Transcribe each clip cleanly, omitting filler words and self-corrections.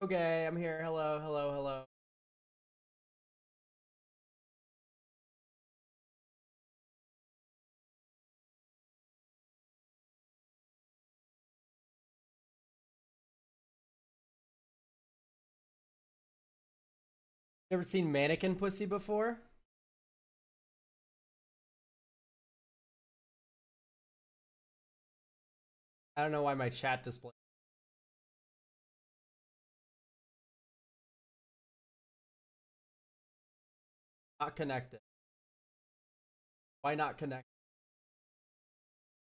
Okay, I'm here. Hello, hello, hello. Never seen mannequin pussy before? I don't know why my chat display not connected. Why not connect?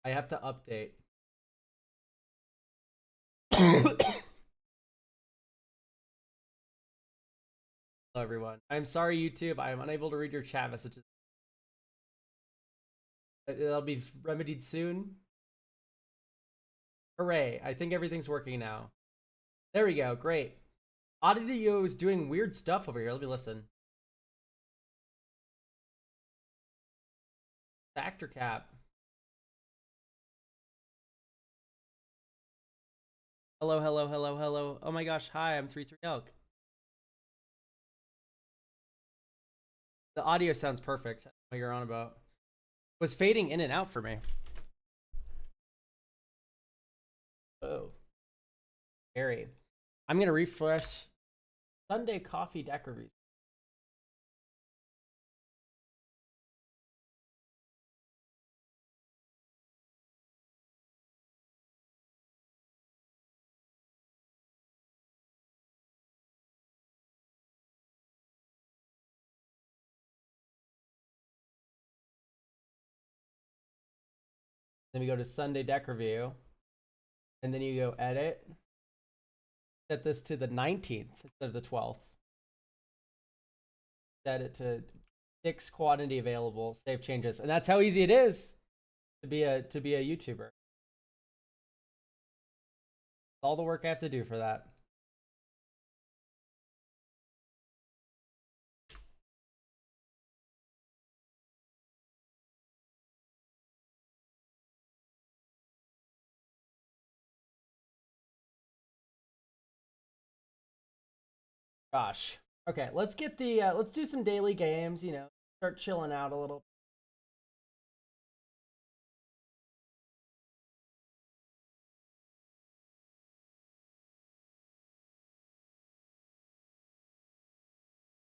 I have to update. Hello, everyone. I'm sorry, YouTube. I am unable to read your chat messages. It'll be remedied soon. Hooray! I think everything's working now. There we go. Great. Audio is doing weird stuff over here. Let me listen. Factor cap. Hello, hello, hello, hello. Oh my gosh. Hi, I'm 33 Elk. The audio sounds perfect. What you're on about. Was fading in and out for me. Oh, scary. I'm gonna refresh Sunday coffee deck reviews. Then we go to Sunday deck review, and then you go edit. Set this to the 19th instead of the 12th. Set it to 6 quantity available. Save changes, and that's how easy it is to be a YouTuber. All the work I have to do for that. Gosh. Okay, let's get the let's do some daily games. You know, start chilling out a little.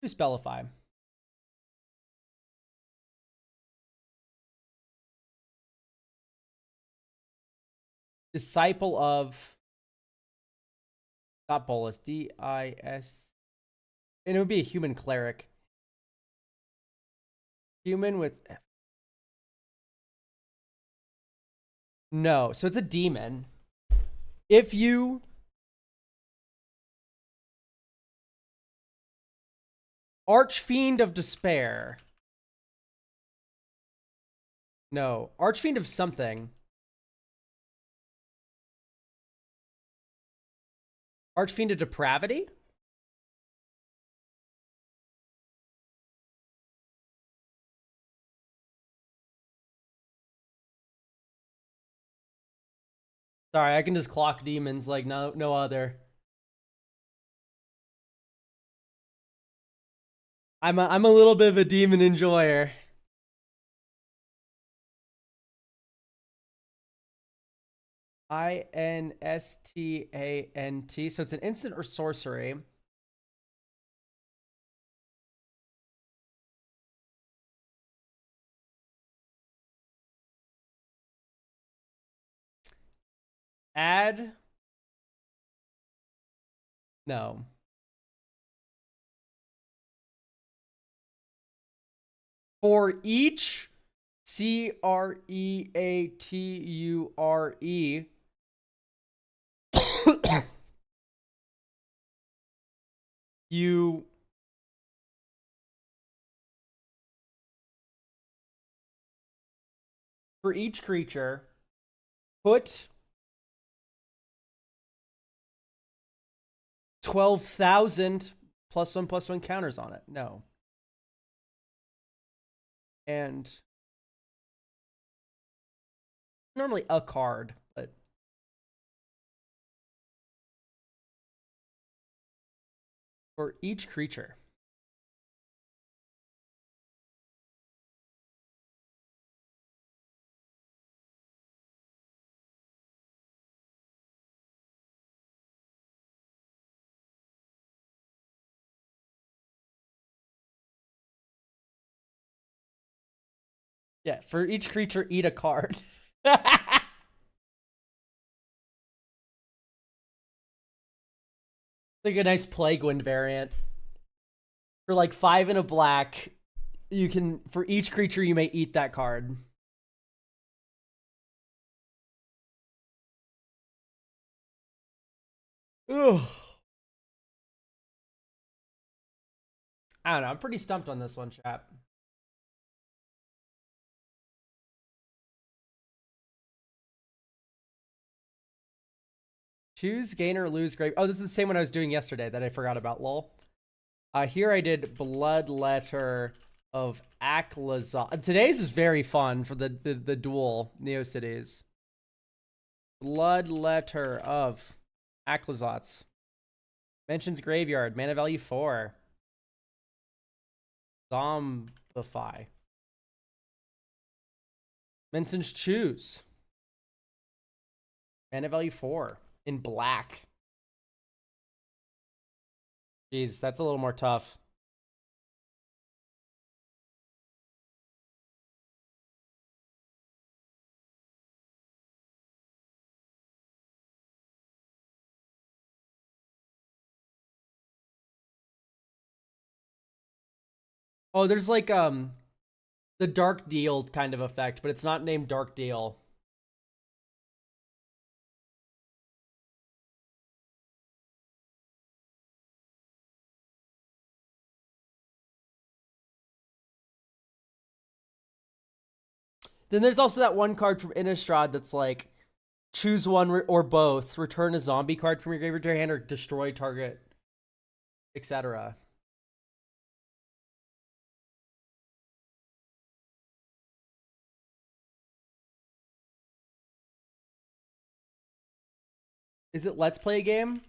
Do Spellify. Disciple of, not Bolus, D-I-S, and it would be a human cleric. Human with F. No, so it's a demon. If you Archfiend of Despair. No, Archfiend of something. Archfiend of Depravity? Sorry, I can just clock demons like no other. I'm a little bit of a demon enjoyer. Instant. So it's an instant or sorcery. Add. No. For each Creature you for each creature put 12,000 +1/+1 counters on it. No. And normally a card, but For each creature. Yeah, for each creature, eat a card. Like a nice Plague Wind variant. For like 5 and a black, you can, for each creature, you may eat that card. Ugh. I don't know. I'm pretty stumped on this one, chap. Choose, gain, or lose grave. Oh, this is the same one I was doing yesterday that I forgot about, lol. Here I did Bloodletter of Aklazot. Today's is very fun for the dual Neocities. Bloodletter of Aklazots. Mentions Graveyard. Mana value 4. Zombify. Mentions Choose. Mana value 4. In black. Jeez, that's a little more tough. Oh, there's like the Dark Deal kind of effect, but it's not named Dark Deal. Then there's also that one card from Innistrad that's like, choose one or both, return a zombie card from your graveyard to your hand, or destroy target, etc. Is it Let's Play a game?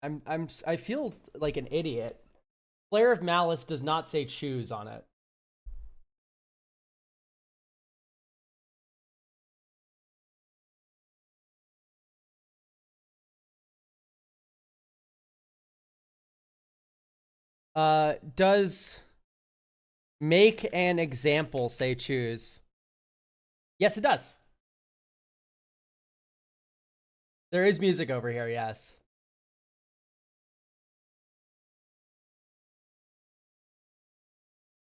I feel like an idiot. Flare of Malice does not say choose on it. Does make an example say choose? Yes, it does. There is music over here, yes.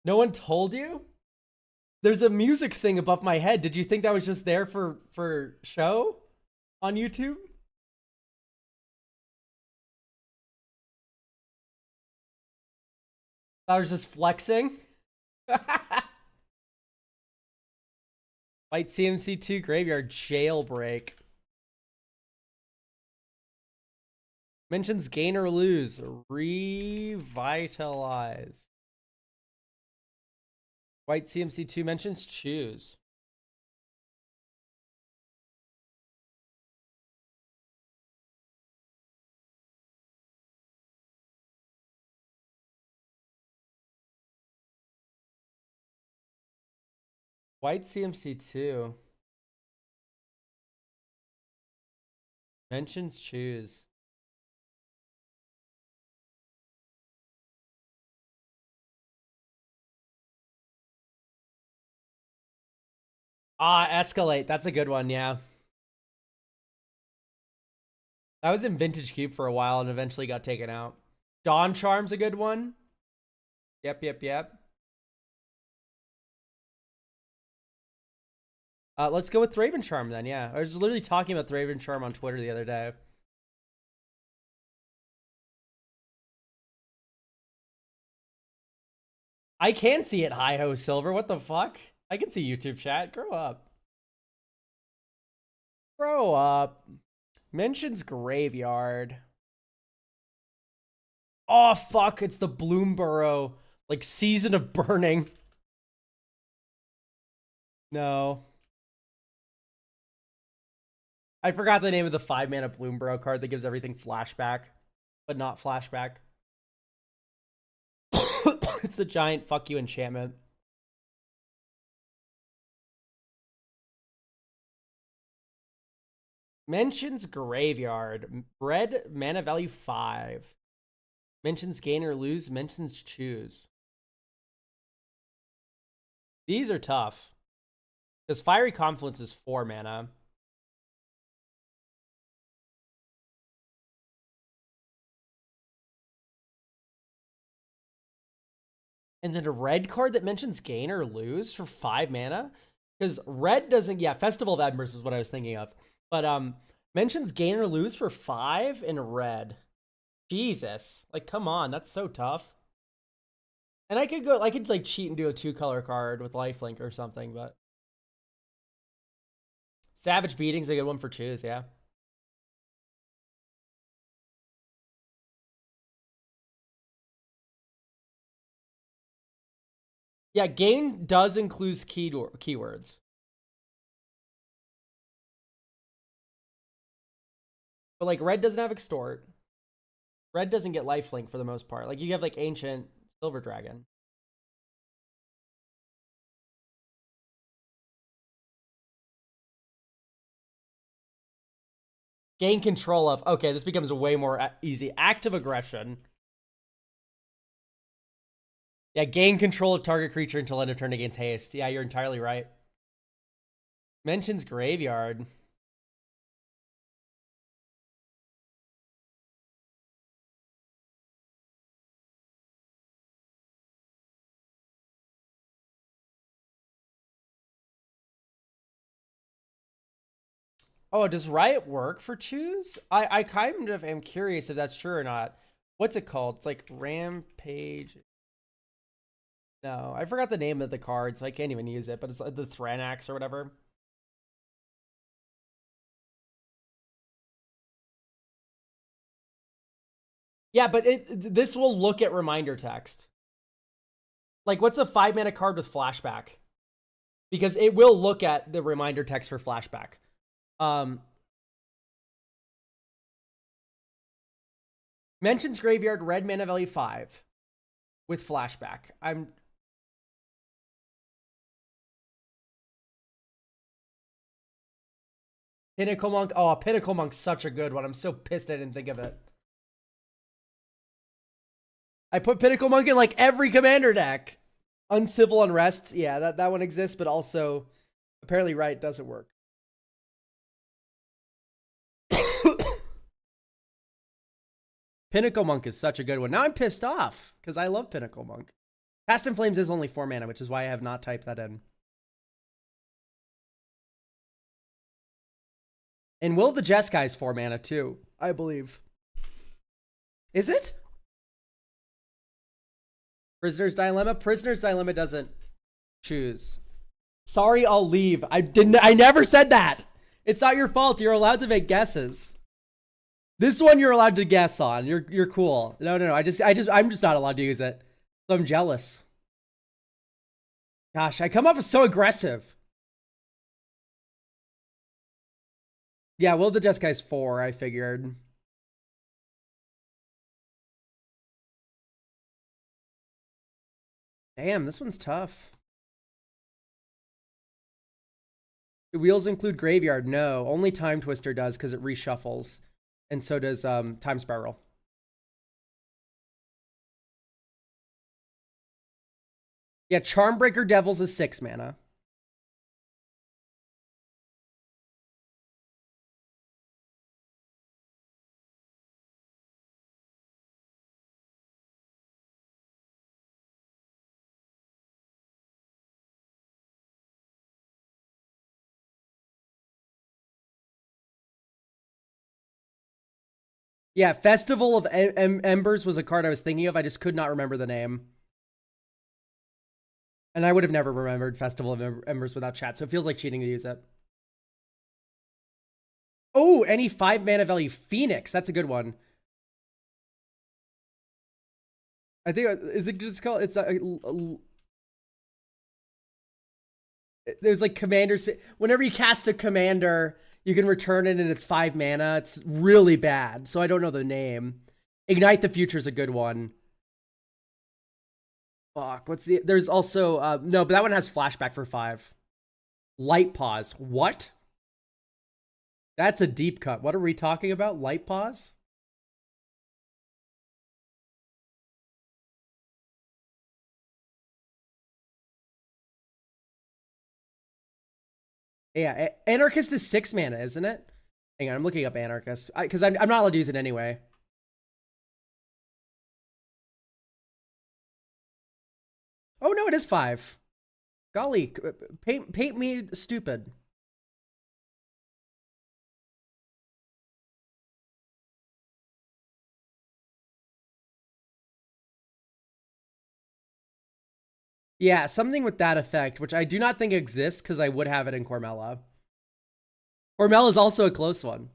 No one told you? There's a music thing above my head. Did you think that was just there for show on YouTube? I was just flexing. White CMC2 Graveyard Jailbreak. Mentions gain or lose. Revitalize. White CMC2 mentions choose. White CMC2 mentions choose. Escalate. That's a good one, yeah. That was in Vintage Cube for a while and eventually got taken out. Dawn Charm's a good one. Yep. Let's go with Thraben Charm then, yeah. I was literally talking about Thraben Charm on Twitter the other day. I can see it, Hi-Ho Silver. What the fuck? I can see YouTube chat. Grow up. Grow up. Mentions Graveyard. Oh, fuck. It's the Bloomborough. Like, Season of Burning. No. I forgot the name of the 5-mana Bloomborough card that gives everything flashback, but not flashback. It's the giant fuck you enchantment. Mentions Graveyard. Red, mana value 5. Mentions gain or lose. Mentions choose. These are tough. Because Fiery Confluence is 4 mana. And then a red card that mentions gain or lose for 5 mana? Because red doesn't... Yeah, Festival of Embers is what I was thinking of. But mentions gain or lose for 5 in red. Jesus. Like, come on. That's so tough. And I could like cheat and do a 2-color card with lifelink or something, but... Savage Beating's a good one for choose, yeah. Yeah, gain does include keywords. But like red doesn't have extort. Red doesn't get lifelink for the most part. Like you have like ancient silver dragon. Gain control of. Okay, this becomes way more easy. Active aggression. Yeah, gain control of target creature until end of turn against haste. Yeah, you're entirely right. Mentions Graveyard. Oh, does Riot work for choose? I kind of am curious if that's true or not. What's it called? It's like Rampage. No, I forgot the name of the card, so I can't even use it, but it's like the Thranax or whatever. Yeah, but this will look at reminder text. Like, what's a 5-mana card with flashback? Because it will look at the reminder text for flashback. Mentions Graveyard, red mana value 5 with flashback. Pinnacle Monk. Oh, Pinnacle Monk's such a good one. I'm so pissed I didn't think of it. I put Pinnacle Monk in like every commander deck. Uncivil Unrest. Yeah, that one exists, but also apparently Riot doesn't work. Pinnacle Monk is such a good one. Now I'm pissed off because I love Pinnacle Monk. Past in Flames is only 4 mana, which is why I have not typed that in. And Will the Jeskai is 4 mana too, I believe. Is it? Prisoner's Dilemma? Prisoner's Dilemma doesn't choose. Sorry, I'll leave. I never said that. It's not your fault. You're allowed to make guesses. This one you're allowed to guess on. You're cool. No. I'm just not allowed to use it. So I'm jealous. Gosh, I come off as so aggressive. Yeah, Will the Jeskai is 4, I figured. Damn, this one's tough. Do wheels include Graveyard? No, only Time Twister does because it reshuffles. And so does Time Spiral. Yeah, Charmbreaker Devils is 6 mana. Yeah, Festival of Embers was a card I was thinking of. I just could not remember the name. And I would have never remembered Festival of Embers without chat, so it feels like cheating to use it. Oh, any 5 mana value Phoenix. That's a good one. I think, is it just called, it's there's like commanders. Whenever you cast a commander, You can return it and it's 5 mana. It's really bad, so I don't know the name. Ignite the Future is a good one. Fuck, what's the... There's also... no, but that one has flashback for 5. Light Pause. What? That's a deep cut. What are we talking about? Light Pause? Yeah, Anarchist is 6 mana, isn't it? Hang on, I'm looking up Anarchist. Because I'm not allowed to use it anyway. Oh, no, it is 5. Golly, paint me stupid. Yeah, something with that effect, which I do not think exists because I would have it in Cormella. Cormella is also a close one.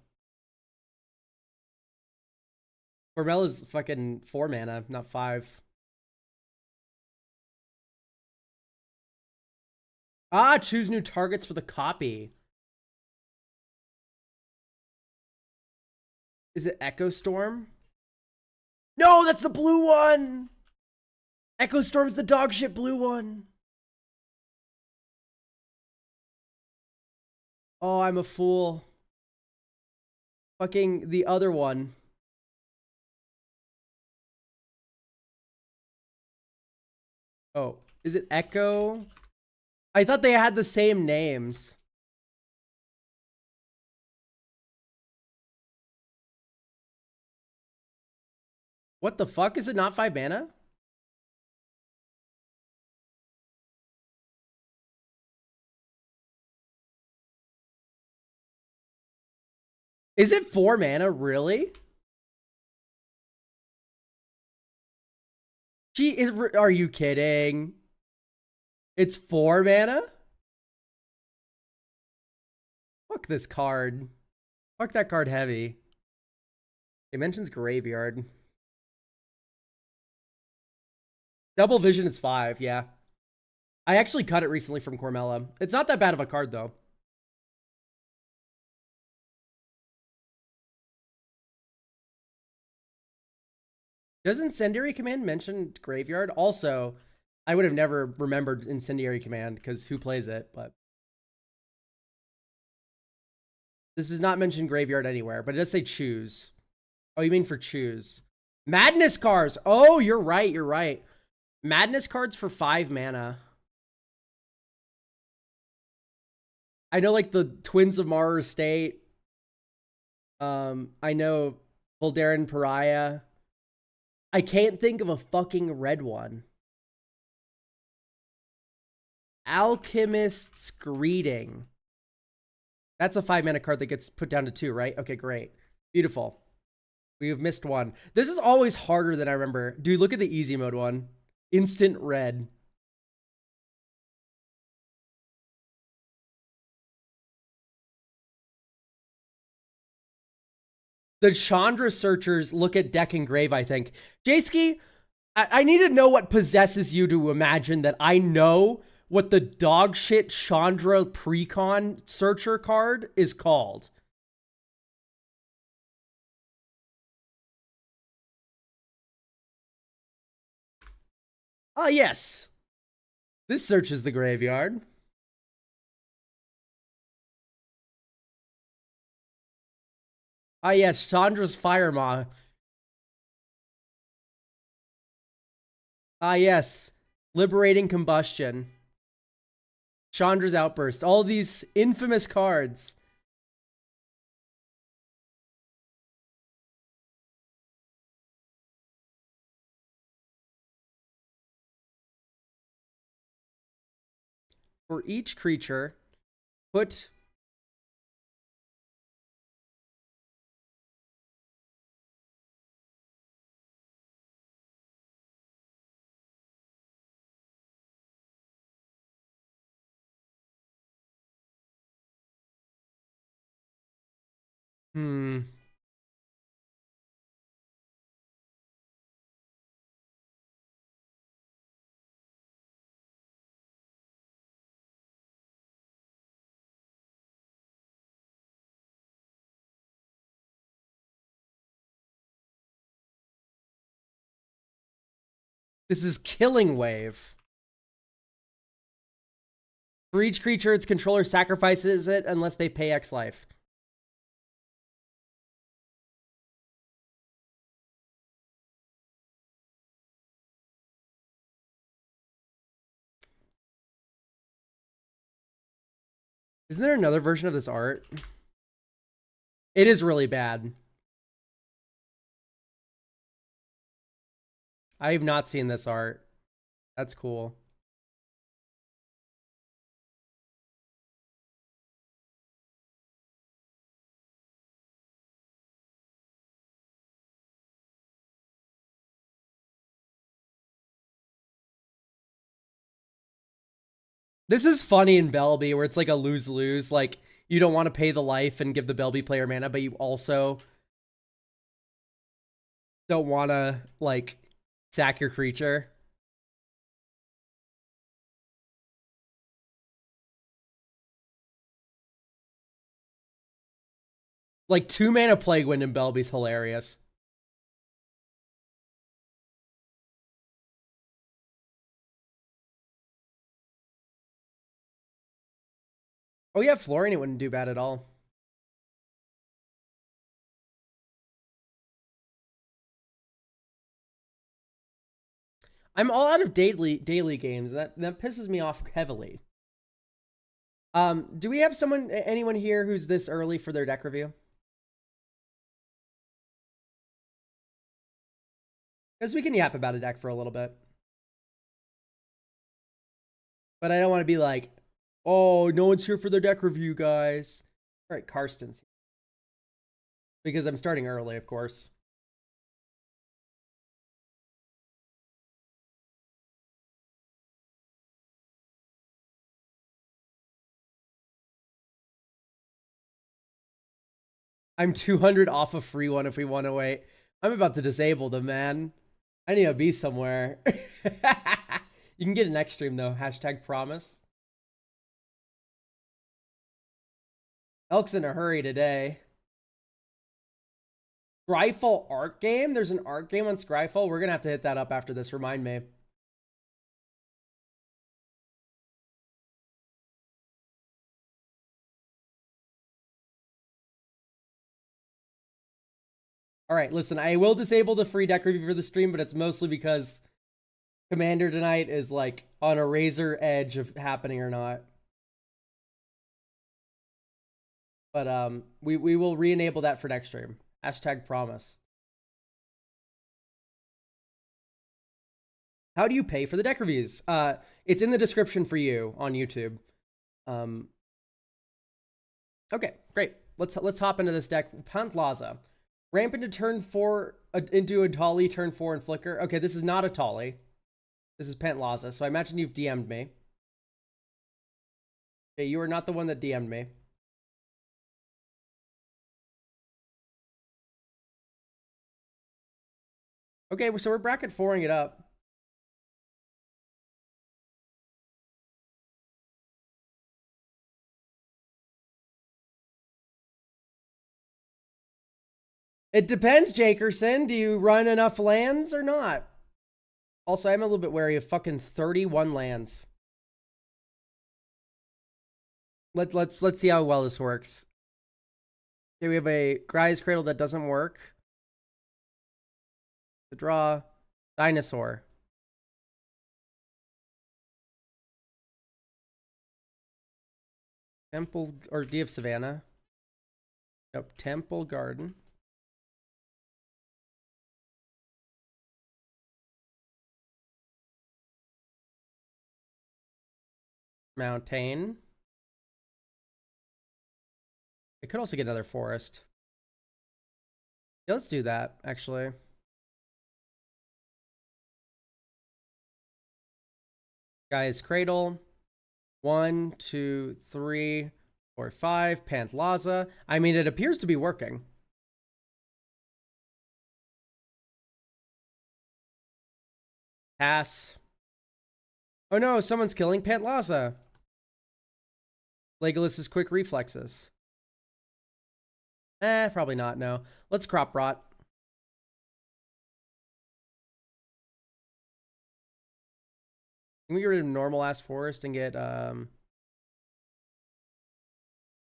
Cormella is fucking 4 mana, not 5. Ah, choose new targets for the copy. Is it Echo Storm? No, that's the blue one! Echo Storm's the dog shit blue one. Oh, I'm a fool. Fucking the other one. Oh, is it Echo? I thought they had the same names. What the fuck? Is it not 5 mana? Is it 4 mana, really? Are you kidding? It's 4 mana? Fuck this card. Fuck that card heavy. It mentions Graveyard. Double Vision is 5, yeah. I actually cut it recently from Cormella. It's not that bad of a card, though. Does Incendiary Command mention Graveyard? Also, I would have never remembered Incendiary Command, because who plays it, but... This does not mention Graveyard anywhere, but it does say choose. Oh, you mean for choose. Madness cards! Oh, you're right, you're right. Madness cards for 5 mana. I know, like, the Twins of Mara State. I know Voldaren Pariah. I can't think of a fucking red one. Alchemist's Greeting. That's a 5 mana card that gets put down to 2, right? Okay, great. Beautiful. We have missed one. This is always harder than I remember. Dude, look at the easy mode one. Instant red. The Chandra searchers look at deck and grave, I think. Jayski, I need to know what possesses you to imagine that I know what the dog shit Chandra Precon searcher card is called. Ah, yes. This searches the graveyard. Ah, yes, Chandra's Firemaw. Ah, yes. Liberating Combustion. Chandra's Outburst. All these infamous cards. For each creature, put... Hmm. This is Killing Wave. For each creature, its controller sacrifices it unless they pay X life. Isn't there another version of this art? It is really bad. I have not seen this art. That's cool. This is funny in Belby, where it's like a lose-lose. Like, you don't want to pay the life and give the Belby player mana, but you also don't want to, like, sack your creature. Like, 2-mana Plague Wind in Belby's hilarious. Oh yeah, Flooring it wouldn't do bad at all. I'm all out of daily games. That pisses me off heavily. Do we have anyone here who's this early for their deck review? Because we can yap about a deck for a little bit. But I don't want to be like, oh, no one's here for their deck review, guys. All right, Karsten's here. Because I'm starting early, of course. I'm 200 off a free one if we want to wait. I'm about to disable them, man. I need to be somewhere. You can get an next stream, though. Hashtag promise. Elk's in a hurry today. Scryfall art game? There's an art game on Scryfall? We're going to have to hit that up after this. Remind me. All right, listen, I will disable the free deck review for the stream, but it's mostly because Commander tonight is like on a razor edge of happening or not. But we will re-enable that for next stream. Hashtag promise. How do you pay for the deck reviews? It's in the description for you on YouTube. Okay, great. Let's hop into this deck. Pantlaza. Ramp into turn 4, into a Tolly, turn 4 and flicker. Okay, this is not a Tolly. This is Pantlaza, so I imagine you've DM'd me. Okay, you are not the one that DM'd me. Okay, so we're bracket 4ing it up. It depends, Jakerson. Do you run enough lands or not? Also, I'm a little bit wary of fucking 31 lands. Let's see how well this works. Okay, we have a Gry's Cradle that doesn't work. To draw Dinosaur. Temple, or do you have Savannah? Nope, Temple Garden. Mountain. I could also get another forest. Yeah, let's do that, actually. Guy's Cradle. 1, 2, 3, 4, 5. Pantlaza. I mean, it appears to be working. Pass. Oh no, someone's killing Pantlaza. Legolas's quick reflexes. Probably not, no. Let's Crop Rot. Can we get rid of normal ass forest and get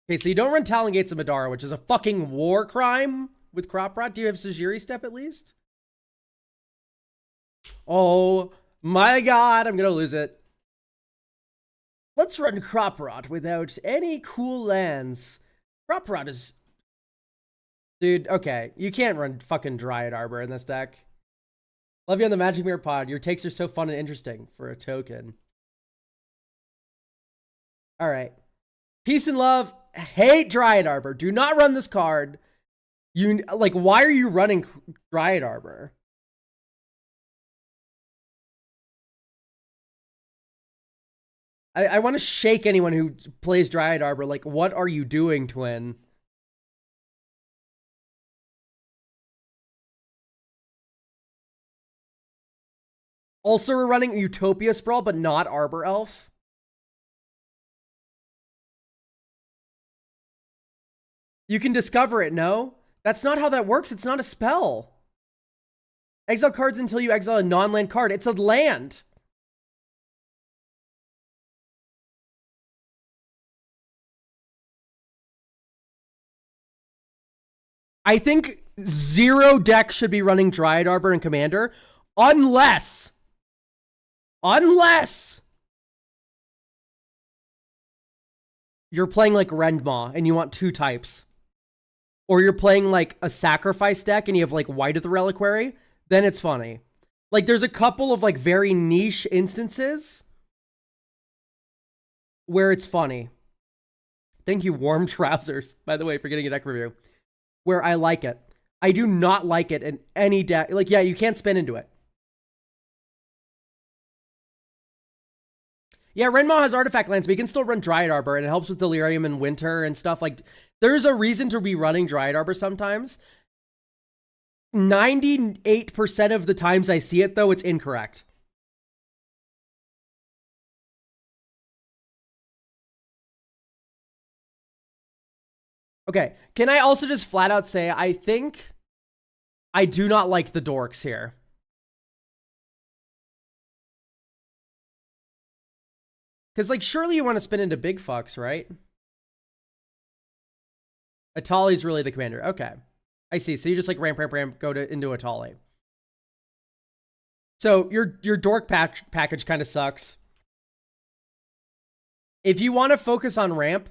Okay, so you don't run Talon Gates of Madara, which is a fucking war crime with crop rot. Do you have Sajiri step at least? Oh my god, I'm gonna lose it. Let's run crop rot without any cool lands. Crop rot is... Dude, okay. You can't run fucking Dryad Arbor in this deck. Love you on the Magic Mirror pod. Your takes are so fun and interesting for a token. Alright. Peace and love. Hate Dryad Arbor. Do not run this card. You, like, why are you running Dryad Arbor? I want to shake anyone who plays Dryad Arbor. Like, what are you doing, twin? Also, we're running Utopia Sprawl, but not Arbor Elf. You can discover it, no? That's not how that works. It's not a spell. Exile cards until you exile a non-land card. It's a land. I think 0 deck should be running Dryad Arbor and Commander, unless you're playing like Rendmaw and you want 2 types. Or you're playing like a sacrifice deck and you have like White of the Reliquary, then it's funny. Like there's a couple of like very niche instances where it's funny. Thank you, Warm Trousers, by the way, for getting a deck review. Where I like it. I do not like it in any deck. Like, yeah, you can't spin into it. Yeah, Renmaw has artifact lands, but you can still run Dryad Arbor, and it helps with Delirium in winter and stuff. Like, there's a reason to be running Dryad Arbor sometimes. 98% of the times I see it, though, it's incorrect. Okay, can I also just flat out say, I think I do not like the dorks here. Because, like, surely you want to spin into big fucks, right? Atali's really the commander. Okay. I see. So you just, like, ramp, go into Atali. So your dork package kind of sucks. If you want to focus on ramp,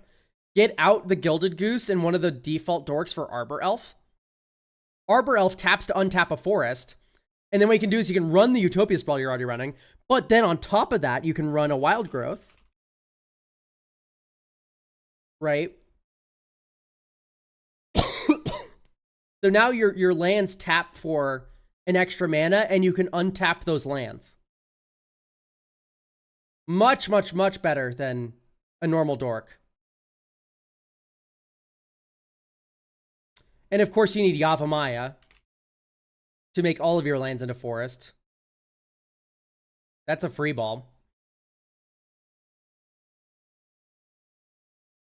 get out the Gilded Goose and one of the default dorks for Arbor Elf. Arbor Elf taps to untap a forest. And then what you can do is you can run the Utopia Sprawl you're already running. But then on top of that, you can run a Wild Growth. Right? So now your lands tap for an extra mana, and you can untap those lands. Much, much, much better than a normal dork. And of course, you need Yavimaya to make all of your lands into forest. That's a free ball.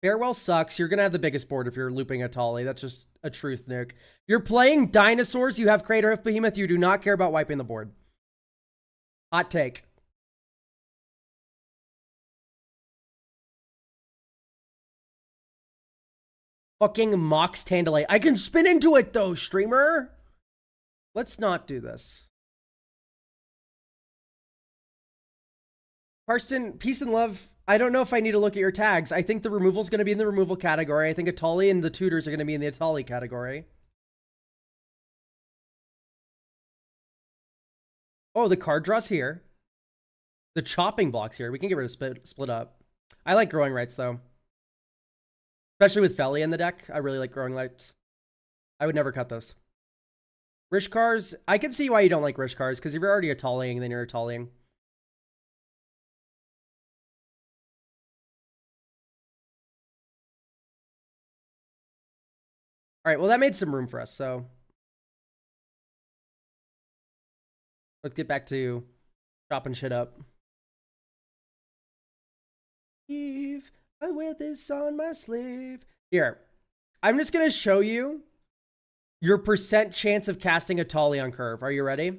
Farewell sucks. You're going to have the biggest board if you're looping Atali. That's just a truth, Nick. You're playing dinosaurs. You have Crater of Behemoth. You do not care about wiping the board. Hot take. Fucking Mox Tandalite. I can spin into it, though, streamer. Let's not do this. Karsten, peace and love. I don't know if I need to look at your tags. I think the removal is going to be in the removal category. I think Atali and the tutors are going to be in the Atali category. Oh, the card draws here. The chopping blocks here. We can get rid of split up. I like growing rights, though. Especially with Felly in the deck. I really like growing rights. I would never cut those. Rishkars. I can see why you don't like Rishkars, because if you're already Ataliing, then you're Ataliing. All right, well, that made some room for us, so let's get back to chopping shit up. Eve, I wear this on my sleeve. Here, I'm just going to show you your percent chance of casting Atali on curve. Are you ready?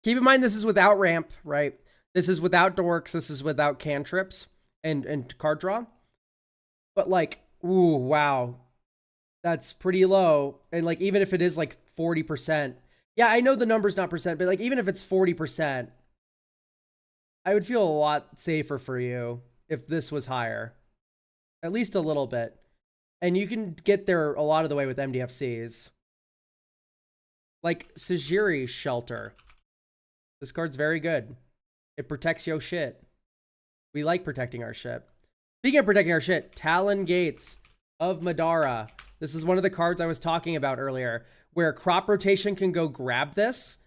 Keep in mind, this is without ramp, right? This is without dorks. This is without cantrips and card draw. But like, ooh, wow. That's pretty low. And like, even if it is like 40%, yeah, I know the number's not percent, but like, even if it's 40%, I would feel a lot safer for you if this was higher. At least a little bit. And you can get there a lot of the way with MDFCs. Like Sajiri's Shelter. This card's very good. It protects your shit. We like protecting our shit. Speaking of protecting our shit, Talon Gates of Madara. This is one of the cards I was talking about earlier, where crop rotation can go grab this,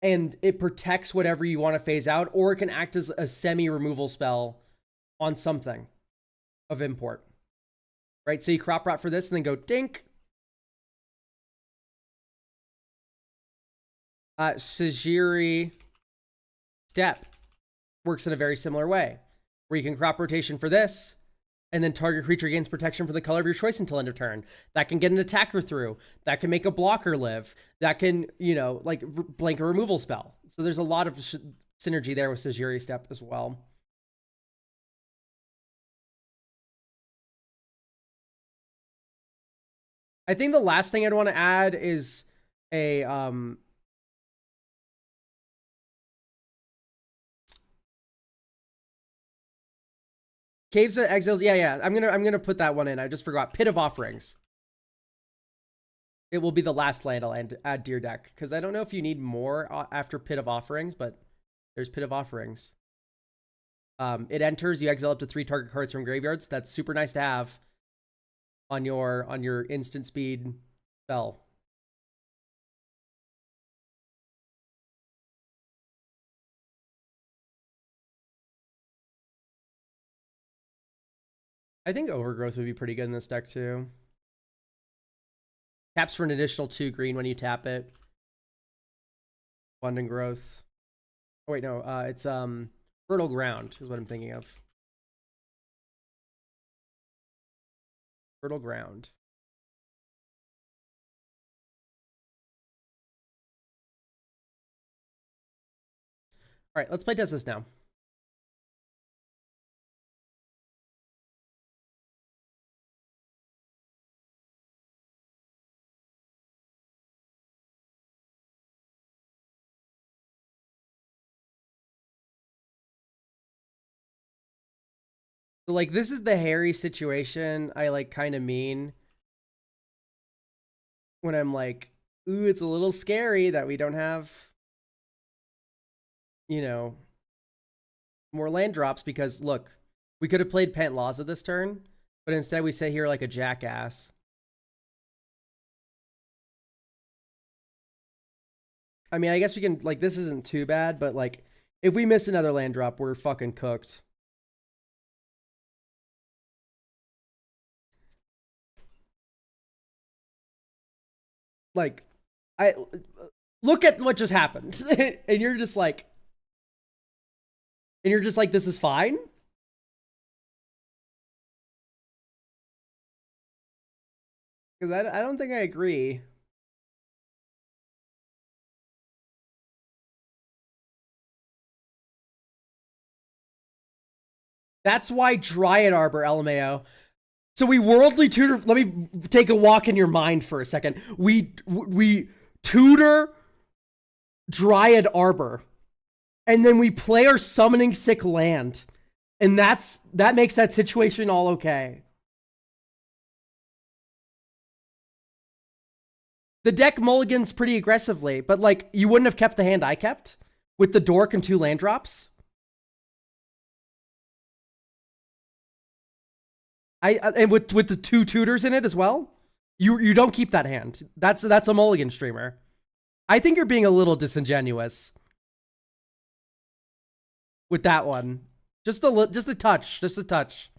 and it protects whatever you want to phase out, or it can act as a semi-removal spell on something of import. Right? So you crop rot for this, and then go dink. Sajiri Step works in a very similar way, where you can crop rotation for this, and then target creature gains protection for the color of your choice until end of turn. That can get an attacker through. That can make a blocker live. That can, you know, like blank a removal spell. So there's a lot of synergy there with Sajiri Step as well. I think the last thing I'd want to add is a Caves of Exiles. Yeah. I'm gonna put that one in. I just forgot. Pit of Offerings. It will be the last land I'll add to your deck, because I don't know if you need more after Pit of Offerings, but there's Pit of Offerings. It enters. You exile up to 3 target cards from graveyards. That's super nice to have on your instant speed spell. I think Overgrowth would be pretty good in this deck too. Taps for an additional 2 green when you tap it. Abundant Growth. Oh wait, no, it's Fertile Ground is what I'm thinking of. Fertile Ground. All right, let's play test this now. So like, this is the hairy situation I like kind of mean when I'm like, ooh, it's a little scary that we don't have, you know, more land drops, because look, we could have played Pantlaza this turn, but instead we sit here like a jackass. I mean, I guess we can, like, this isn't too bad, but like, if we miss another land drop, we're fucking cooked. Like, I look at what just happened, and you're just like, this is fine. Because I don't think I agree. That's why Dryad Arbor, LMAO. So we worldly tutor. Let me take a walk in your mind for a second. We tutor Dryad Arbor, and then we play our summoning sick land, and that makes that situation all okay. The deck mulligans pretty aggressively, but like, you wouldn't have kept the hand I kept with the dork and 2 land drops. And with the 2 tutors in it as well. You don't keep that hand. That's a mulligan streamer. I think you're being a little disingenuous with that one. Just a touch.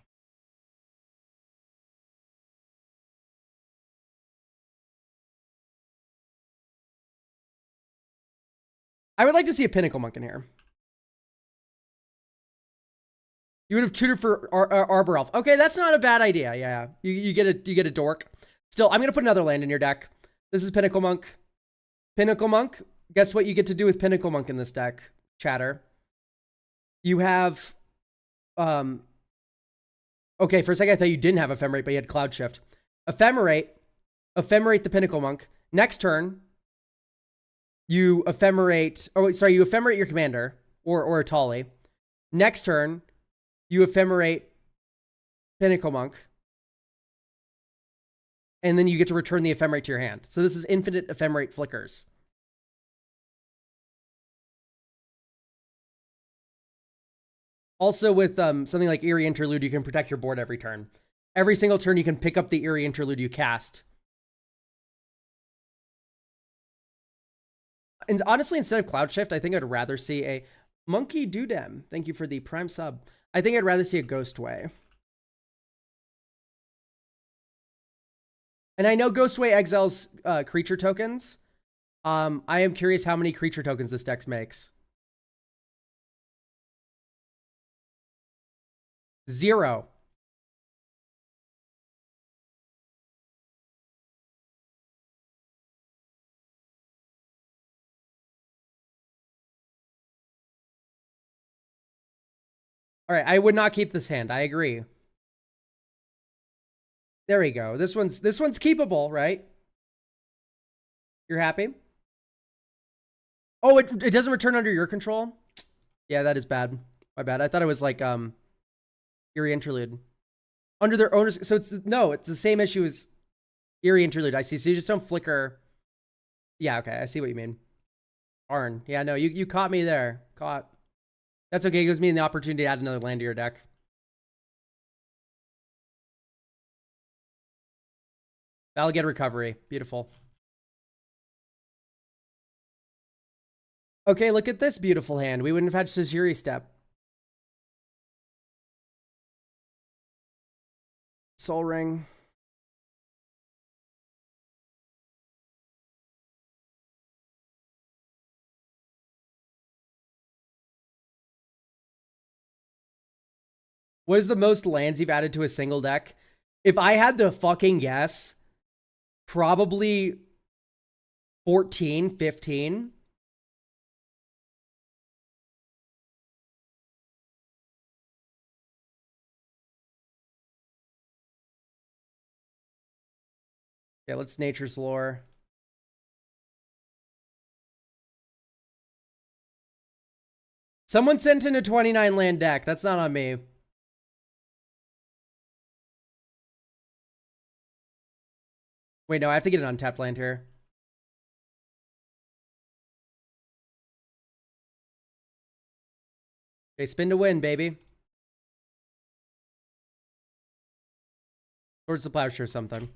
I would like to see a Pinnacle Monk in here. You would have tutored for Arbor Elf. Okay, that's not a bad idea. Yeah, you get a dork. Still, I'm gonna put another land in your deck. This is Pinnacle Monk. Pinnacle Monk guess what you get to do with Pinnacle Monk in this deck, chatter? You have, okay, for a second I thought you didn't have Ephemerate, but you had Cloud Shift. Ephemerate the Pinnacle Monk. Next turn, you ephemerate, you ephemerate your commander, or a Tali. Next turn, you ephemerate Pinnacle Monk. And then you get to return the ephemerate to your hand. So this is infinite ephemerate flickers. Also with something like Eerie Interlude, you can protect your board every turn. Every single turn you can pick up the Eerie Interlude you cast. And honestly, instead of Cloud Shift, I think I'd rather see a Monkey Doodem. Thank you for the Prime sub. I think I'd rather see a Ghostway. And I know Ghostway exiles creature tokens. I am curious how many creature tokens this deck makes. 0. All right, I would not keep this hand. I agree. There we go. This one's keepable, right? You're happy? Oh, it doesn't return under your control? Yeah, that is bad. My bad. I thought it was like Eerie Interlude. Under their owners, so it's the same issue as Eerie Interlude. I see. So you just don't flicker. Yeah, okay. I see what you mean. Arn. Yeah, no, you caught me there. Caught. That's okay. It gives me the opportunity to add another land to your deck. That'll get recovery. Beautiful. Okay, look at this beautiful hand. We wouldn't have had Suzuri Step. Soul Ring. What is the most lands you've added to a single deck? If I had to fucking guess, probably 14, 15. Okay, let's Nature's Lore. Someone sent in a 29 land deck. That's not on me. Wait, no, I have to get an untapped land here. Okay, spin to win, baby. Towards the Plowshare or something.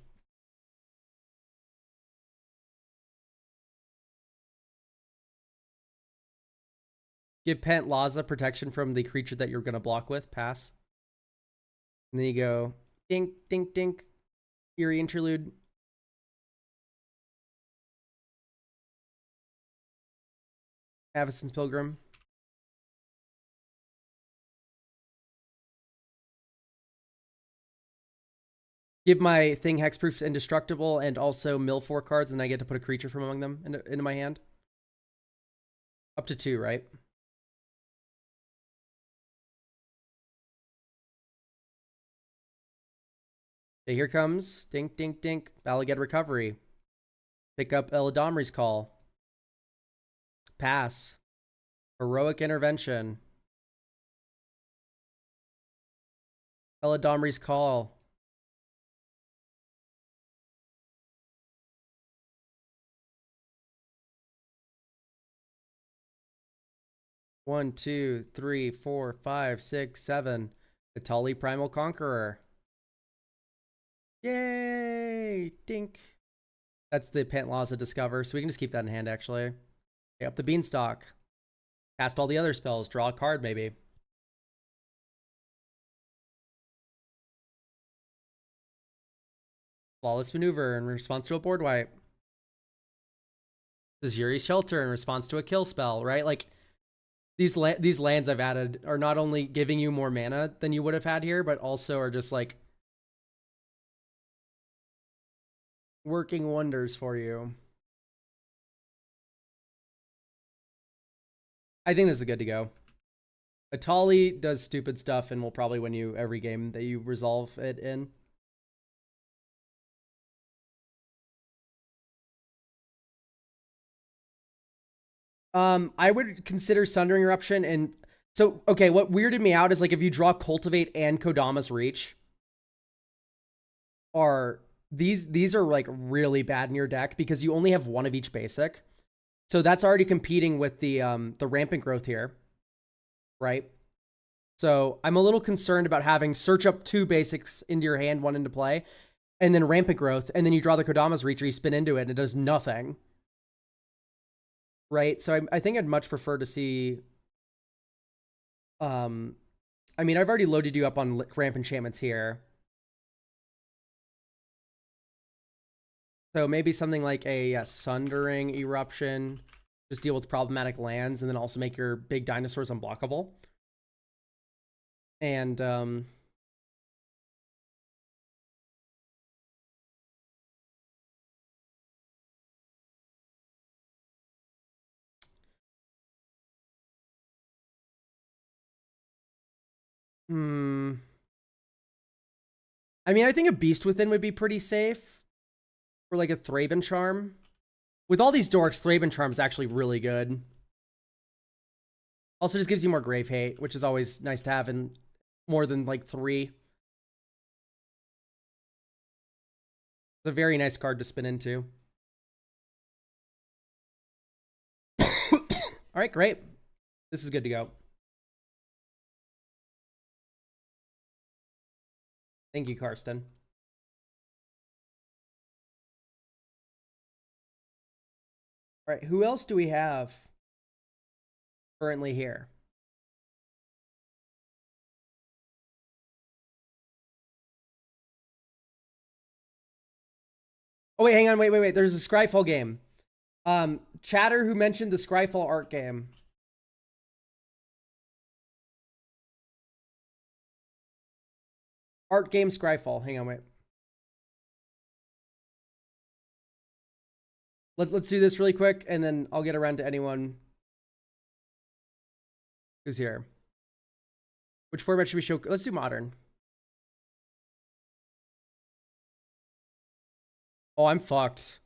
Give Pent Laza protection from the creature that you're going to block with. Pass. And then you go dink, dink, dink. Eerie Interlude. Avacyn's Pilgrim. Give my thing Hexproof Indestructible and also mill 4 cards, and I get to put a creature from among them into my hand. Up to 2, right? Okay, here comes dink, dink, dink. Balaged Recovery. Pick up Eladomri's Call. Pass. Heroic Intervention. Eladomri's Call. One, two, three, four, 5, 6, 7. Atali Primal Conqueror. Yay! Dink. That's the Pant Laza Discover, so we can just keep that in hand, actually. Okay, up the Beanstalk. Cast all the other spells. Draw a card, maybe. Flawless Maneuver in response to a board wipe. This is Yuri's Shelter in response to a kill spell, right? Like, these lands I've added are not only giving you more mana than you would have had here, but also are just, like, working wonders for you. I think this is good to go. Atali does stupid stuff and will probably win you every game that you resolve it in. I would consider Sundering Eruption, and so okay, what weirded me out is like if you draw Cultivate and Kodama's Reach, are these are like really bad in your deck because you only have one of each basic. So that's already competing with the rampant growth here, right? So I'm a little concerned about having search up 2 basics into your hand, 1 into play, and then rampant growth, and then you draw the Kodama's Reach or you spin into it and it does nothing. Right? So I think I'd much prefer to see I mean, I've already loaded you up on ramp enchantments here. So maybe something like a Sundering Eruption, just deal with problematic lands, and then also make your big dinosaurs unblockable. And I mean, I think a Beast Within would be pretty safe. Or like a Thraben Charm. With all these dorks, Thraben Charm is actually really good. Also just gives you more Grave Hate, which is always nice to have in more than like 3. It's a very nice card to spin into. All right, great. This is good to go. Thank you, Karsten. All right, who else do we have currently here? Oh, wait, hang on. Wait. There's a Scryfall game. Chatter who mentioned the Scryfall art game. Art game Scryfall. Hang on, wait. Let's do this really quick, and then I'll get around to anyone who's here. Which format should we show? Let's do modern. Oh, I'm fucked.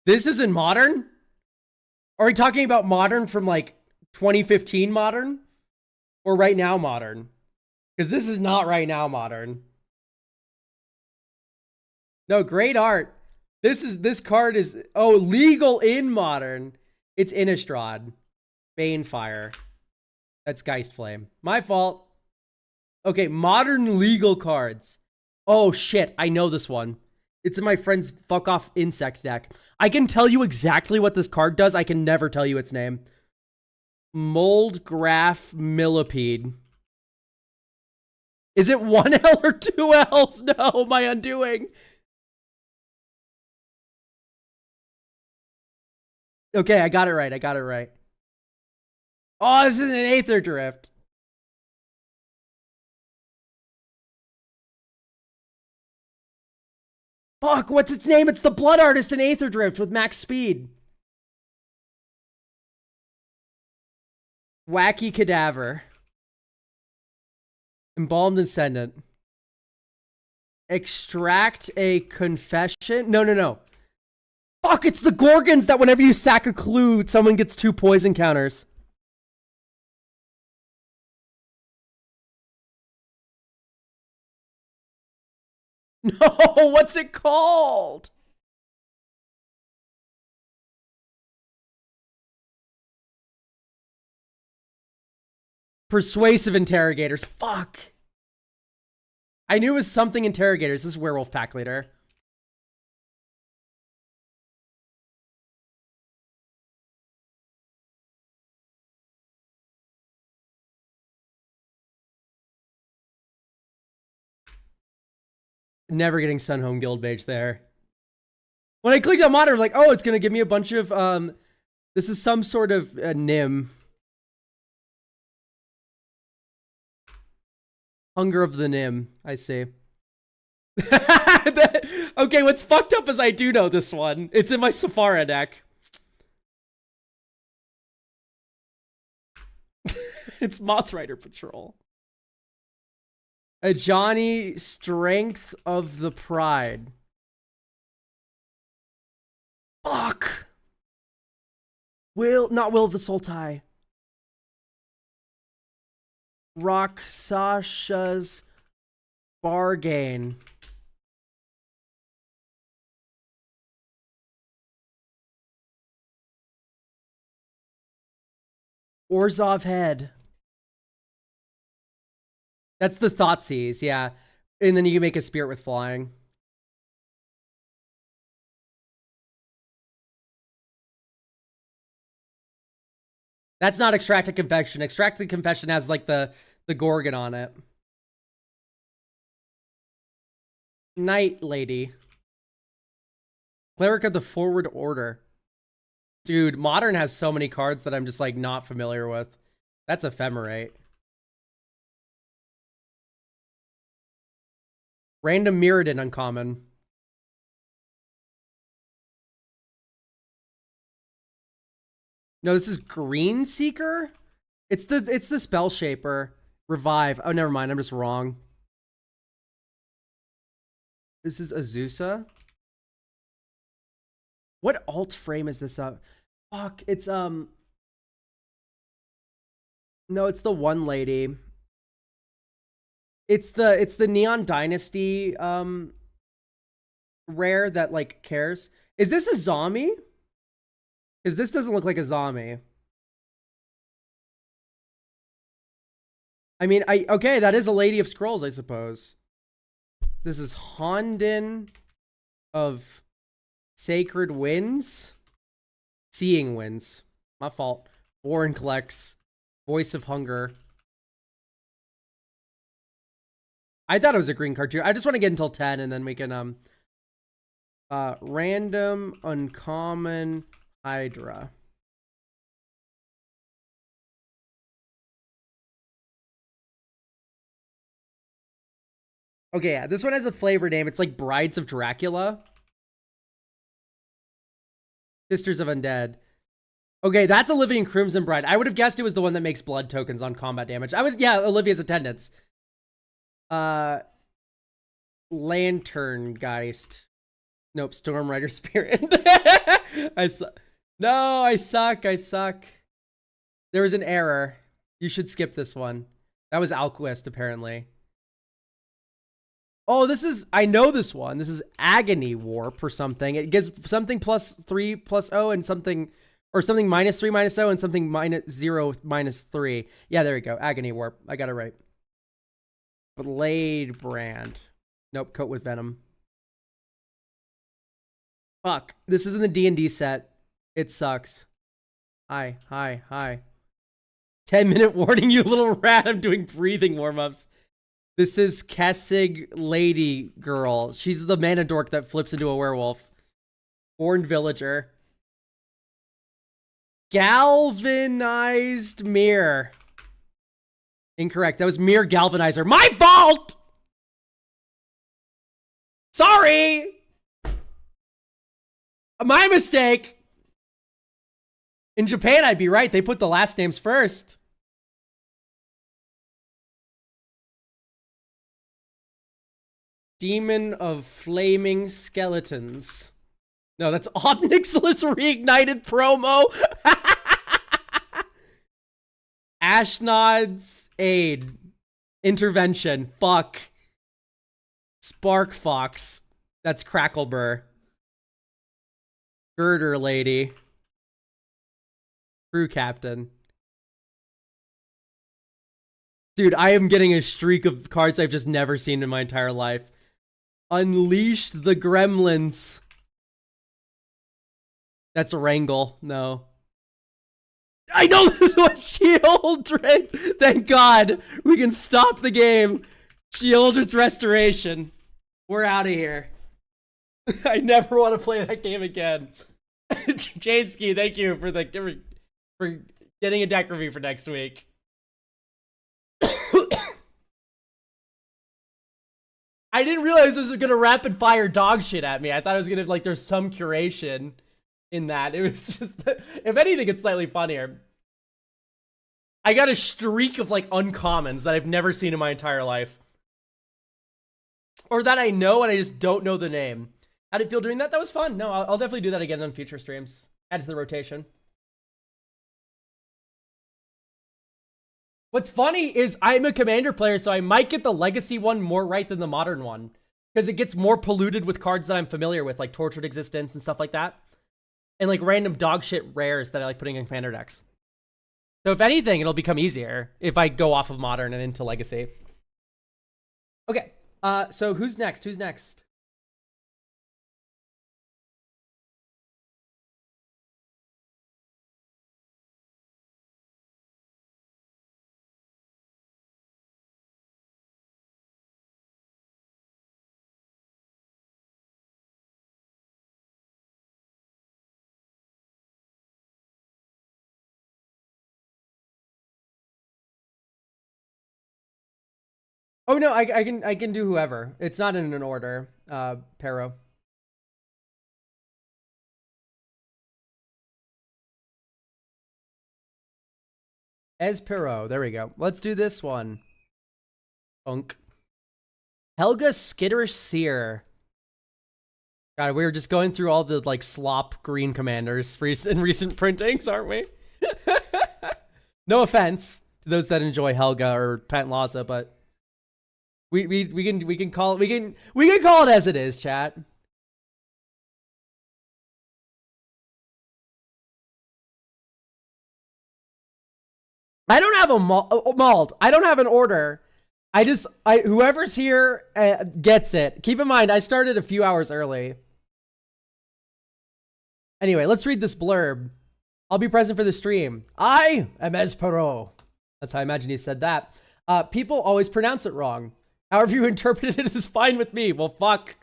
This isn't modern? Are we talking about modern from like 2015 modern? Or right now modern? Because this is not right now modern. No, great art. This card is legal in modern. It's Innistrad. Banefire. That's Geistflame. My fault. Okay, modern legal cards. Oh shit, I know this one. It's in my friend's fuck off insect deck. I can tell you exactly what this card does. I can never tell you its name. Mold Graph Millipede. Is it 1L or 2Ls? No, my undoing. Okay, I got it right. Oh, this is an Aether Drift. Fuck, what's its name? It's the Blood Artist in Aether Drift with max speed. Wacky Cadaver. Embalmed Ascendant. Extract a Confession. No. Fuck, it's the Gorgons that whenever you sack a clue, someone gets 2 poison counters. No, what's it called? Persuasive Interrogators. Fuck. I knew it was something Interrogators. This is Werewolf Pack Leader. Never getting Sunhome Guild Mage there. When I clicked on modern, I'm like, oh, it's gonna give me a bunch of this is some sort of Nim. Hunger of the Nim, I see. Okay, what's fucked up is I do know this one. It's in my Safari deck. It's Moth Rider Patrol. A Johnny, Strength of the Pride. Fuck. Not Will of the Soul Tie. Rock Sasha's Bargain. Orzhov Head. That's the Thoughtseize, yeah. And then you can make a spirit with flying. That's not Extracted Confession. Extracted Confession has like the Gorgon on it. Night Lady. Cleric of the Forward Order. Dude, Modern has so many cards that I'm just like not familiar with. That's Ephemerate. Random Mirrodin uncommon. No, this is Green Seeker? It's the Spell Shaper. Revive. Oh, never mind. I'm just wrong. This is Azusa. What alt frame is this up? Fuck, it's no, it's the one lady. It's the Neon Dynasty rare that like cares. Is this a zombie? Because this doesn't look like a zombie. I mean, okay, that is a Lady of Scrolls, I suppose. This is Hondin of Sacred Winds. Seeing Winds. My fault. Warren collects. Voice of Hunger. I thought it was a green card too. I just want to get until 10 and then we can random uncommon Hydra. Okay, yeah, this one has a flavor name. It's like Brides of Dracula. Sisters of Undead. Okay, that's Olivian Crimson Bride. I would have guessed it was the one that makes blood tokens on combat damage. Yeah, Olivia's Attendants. Lantern Geist. Nope, Storm Rider Spirit. I suck. There was an error. You should skip this one. That was Alquist, apparently. Oh, I know this one. This is Agony Warp or something. It gives something +3/+0 and something, or something -3/-0 and something -0/-3. Yeah, there we go. Agony Warp. I got it right. Blade Brand. Nope, Coat with Venom. Fuck. This is in the D&D set. It sucks. Hi. 10-minute warning, you little rat. I'm doing breathing warm-ups. This is Kessig Lady Girl. She's the mana dork that flips into a werewolf. Born Villager. Galvanized Mirror. Incorrect. That was Mirror Galvanizer. My fault! Sorry! My mistake! In Japan, I'd be right. They put the last names first. Demon of Flaming Skeletons. No, that's Omnixless Reignited promo. Ashnod's Aid. Intervention. Fuck. Spark Fox. That's Crackleburr. Girder Lady. Crew Captain. Dude, I am getting a streak of cards I've just never seen in my entire life. Unleash the Gremlins. That's Wrangle. No. I know this was Shieldred. Thank God. We can stop the game. Shieldred's Restoration. We're out of here. I never want to play that game again. Jayski, thank you for getting a deck review for next week. I didn't realize this was gonna rapid fire dog shit at me. I thought it was gonna like there's some curation in that. It was just, if anything, it's slightly funnier. I got a streak of like uncommons that I've never seen in my entire life, or that I know and I just don't know the name. How did it feel doing that? That was fun. No, I'll definitely do that again on future streams. Add to the rotation. What's funny is I'm a commander player, so I might get the legacy one more right than the modern one, because it gets more polluted with cards that I'm familiar with, like Tortured Existence and stuff like that, and like random dog shit rares that I like putting in commander decks. So if anything, it'll become easier if I go off of modern and into legacy. Okay, so who's next? Who's next? Oh no, I can do whoever. It's not in an order. Pero. Pero. There we go. Let's do this one. Unk. Helga Skitterish Seer. God, we were just going through all the like slop green commanders in recent printings, aren't we? No offense to those that enjoy Helga or Pantlaza, but we can call it as it is, chat. I don't have a mald. I don't have an order. Whoever's here gets it. Keep in mind, I started a few hours early. Anyway, let's read this blurb. I'll be present for the stream. I am Espero. That's how I imagine he said that. People always pronounce it wrong. However you interpret it is fine with me. Well, fuck.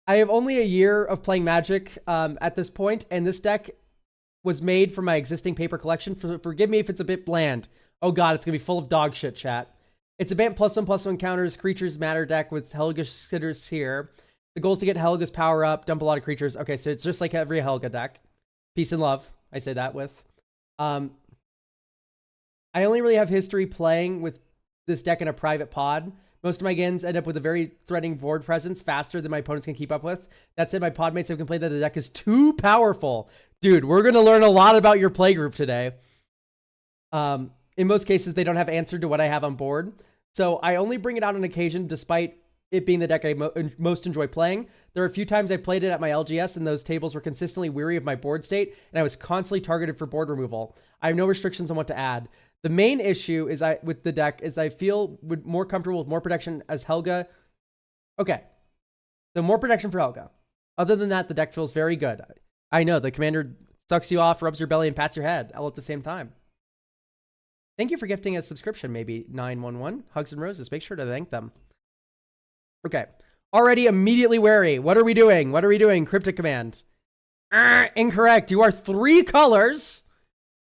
I have only a year of playing Magic at this point, and this deck was made from my existing paper collection. Forgive me if it's a bit bland. Oh god, it's gonna be full of dog shit, chat. It's a band +1/+1 counters, creatures matter deck with Helga Sitters here. The goal is to get Helga's power up, dump a lot of creatures. Okay, so it's just like every Helga deck. Peace and love, I say that with. I only really have history playing with this deck in a private pod. Most of my games end up with a very threatening board presence, faster than my opponents can keep up with. That said, my podmates have complained that the deck is too powerful. Dude, we're going to learn a lot about your playgroup today. In most cases, they don't have answer to what I have on board. So I only bring it out on occasion, despite it being the deck I most enjoy playing. There are a few times I played it at my LGS, and those tables were consistently weary of my board state, and I was constantly targeted for board removal. I have no restrictions on what to add. The main issue is with the deck is I feel more comfortable with more protection as Helga. Okay, so more protection for Helga. Other than that, the deck feels very good. I know, the commander sucks you off, rubs your belly, and pats your head all at the same time. Thank you for gifting a subscription, maybe 911. Hugs and roses. Make sure to thank them. Okay. Already immediately wary. What are we doing? What are we doing? Cryptic command. Incorrect. You are 3 colors.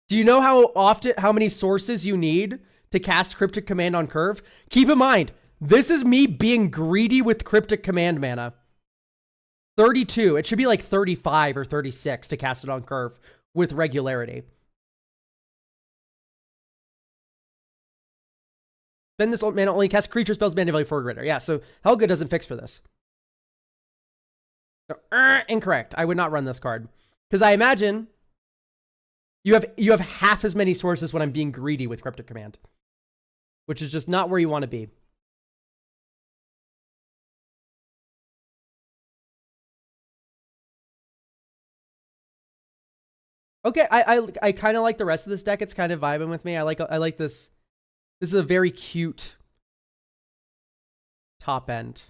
Do you know how many sources you need to cast Cryptic Command on curve? Keep in mind, this is me being greedy with Cryptic Command mana. 32. It should be like 35 or 36 to cast it on curve with regularity. Then this mana only casts creature spells mana value 4 greater. Yeah, so Helga doesn't fix for this. So, incorrect. I would not run this card. Because I imagine you have half as many sources when I'm being greedy with Cryptic Command, which is just not where you want to be. Okay, I kind of like the rest of this deck. It's kind of vibing with me. I like this. This is a very cute top end.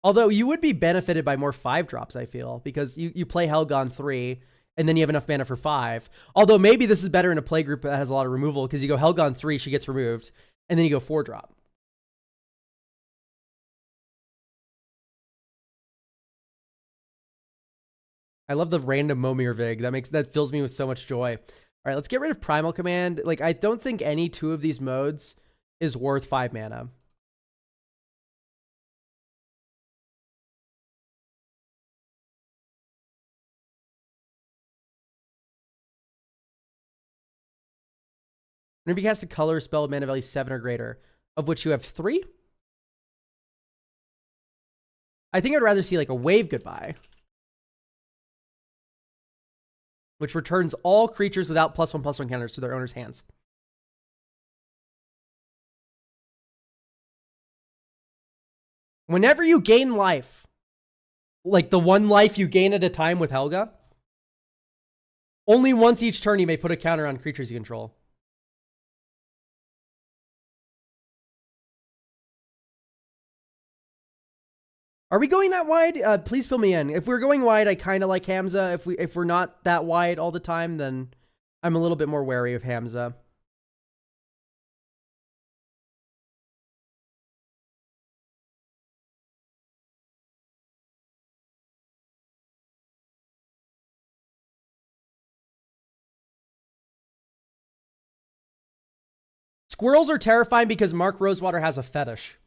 Although you would be benefited by more 5-drops, I feel, because you play Helga on 3, and then you have enough mana for 5. Although maybe this is better in a play group that has a lot of removal, because you go Helga on 3, she gets removed, and then you go 4-drop. I love the random Momir Vig. That fills me with so much joy. All right, let's get rid of Primal Command. Like, I don't think any 2 of these modes is worth 5 mana. Whenever you cast a color spell with mana value 7 or greater, of which you have 3? I think I'd rather see like a Wave Goodbye, which returns all creatures without +1/+1 counters to their owner's hands. Whenever you gain life, like the 1 life you gain at a time with Helga, only once each turn you may put a counter on creatures you control. Are we going that wide? Please fill me in. If we're going wide, I kind of like Hamza. If we're not that wide all the time, then I'm a little bit more wary of Hamza. Squirrels are terrifying because Mark Rosewater has a fetish.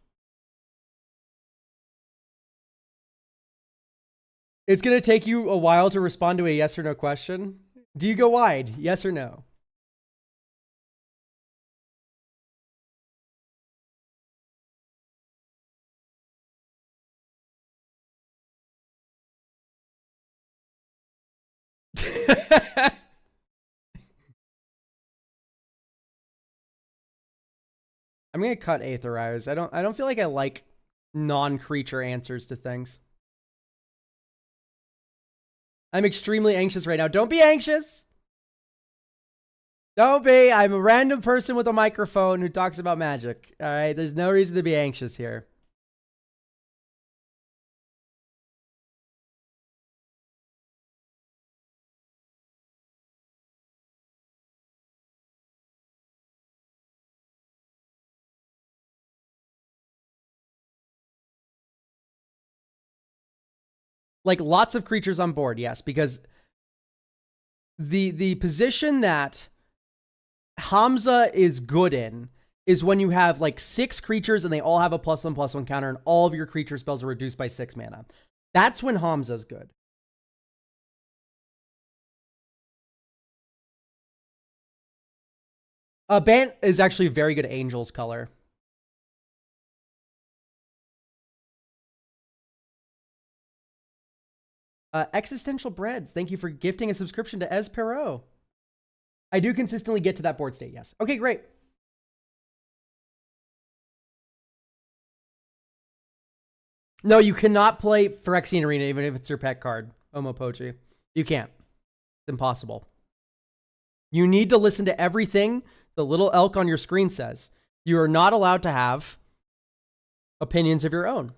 It's going to take you a while to respond to a yes or no question. Do you go wide? Yes or no? I'm going to cut Aetherize. I don't feel like I like non-creature answers to things. I'm extremely anxious right now. Don't be anxious. Don't be. I'm a random person with a microphone who talks about magic. All right. There's no reason to be anxious here. Like lots of creatures on board, yes, because the position that Hamza is good in is when you have like 6 creatures and they all have a +1/+1 counter and all of your creature spells are reduced by 6 mana. That's when Hamza's good. Bant is actually a very good Angel's color. Existential Breads, thank you for gifting a subscription to Espero. I do consistently get to that board state, yes. Okay, great. No, you cannot play Phyrexian Arena even if it's your pet card, Omopochi. You can't. It's impossible. You need to listen to everything the little elk on your screen says. You are not allowed to have opinions of your own.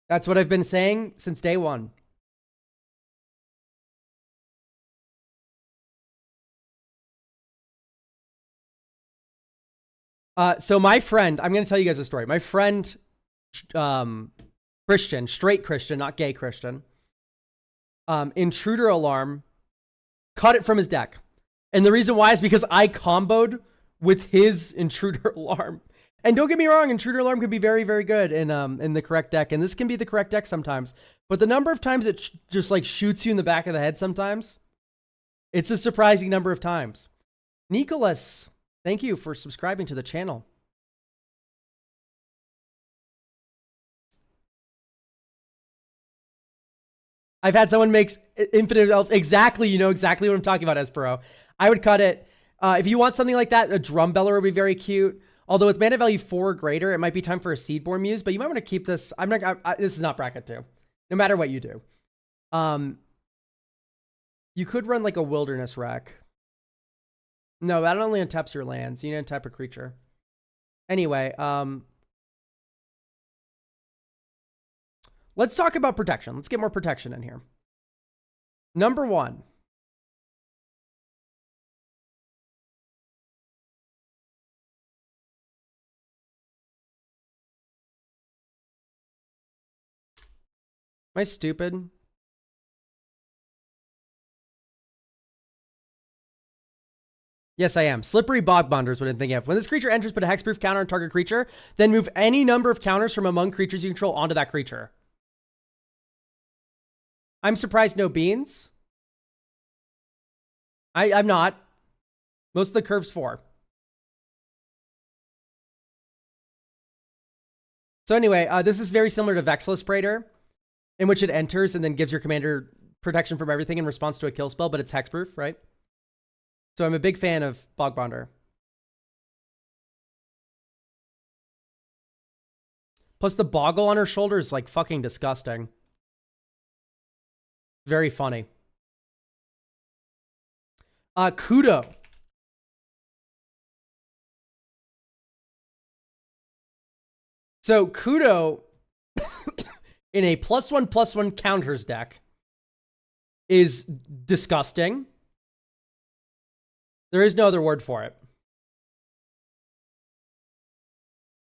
That's what I've been saying since day one. So my friend, I'm going to tell you guys a story. My friend, Christian, straight Christian, not gay Christian, Intruder Alarm, cut it from his deck. And the reason why is because I comboed with his Intruder Alarm. And don't get me wrong, Intruder Alarm can be very, very good in the correct deck. And this can be the correct deck sometimes. But the number of times it just like shoots you in the back of the head sometimes, it's a surprising number of times. Nicholas, thank you for subscribing to the channel. I've had someone makes Infinite Elves. Exactly, you know exactly what I'm talking about, Espero. I would cut it. If you want something like that, a Drumbeller would be very cute. Although with mana value 4 or greater, it might be time for a Seedborn Muse, but you might want to keep this. This is not bracket 2. No matter what you do. You could run like a Wilderness Wreck. No, that only untaps your lands. You need to untap a creature. Anyway, let's talk about protection. Let's get more protection in here. Number 1. Am I stupid? Yes, I am. Slippery Bogbonder is what I'm thinking of. When this creature enters, put a hexproof counter on target creature, then move any number of counters from among creatures you control onto that creature. I'm surprised no beans. I'm not. Most of the curve's 4. So anyway, this is very similar to Vexilus Praetor, in which it enters and then gives your commander protection from everything in response to a kill spell, but it's hexproof, right? So I'm a big fan of Bogbonder. Plus the boggle on her shoulder is like fucking disgusting. Very funny. Kudo. So Kudo in a +1/+1 counters deck is disgusting. There is no other word for it.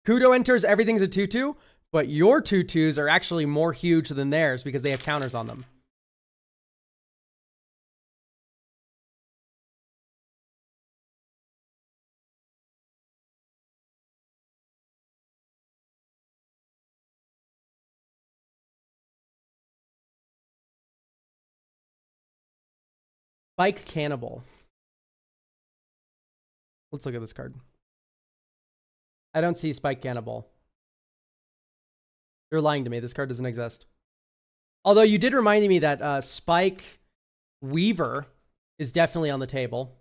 Kudo enters, everything's a 2/2, but your 2/2s are actually more huge than theirs because they have counters on them. Spike Cannibal. Let's look at this card. I don't see Spike Cannibal. You're lying to me. This card doesn't exist. Although you did remind me that Spike Weaver is definitely on the table.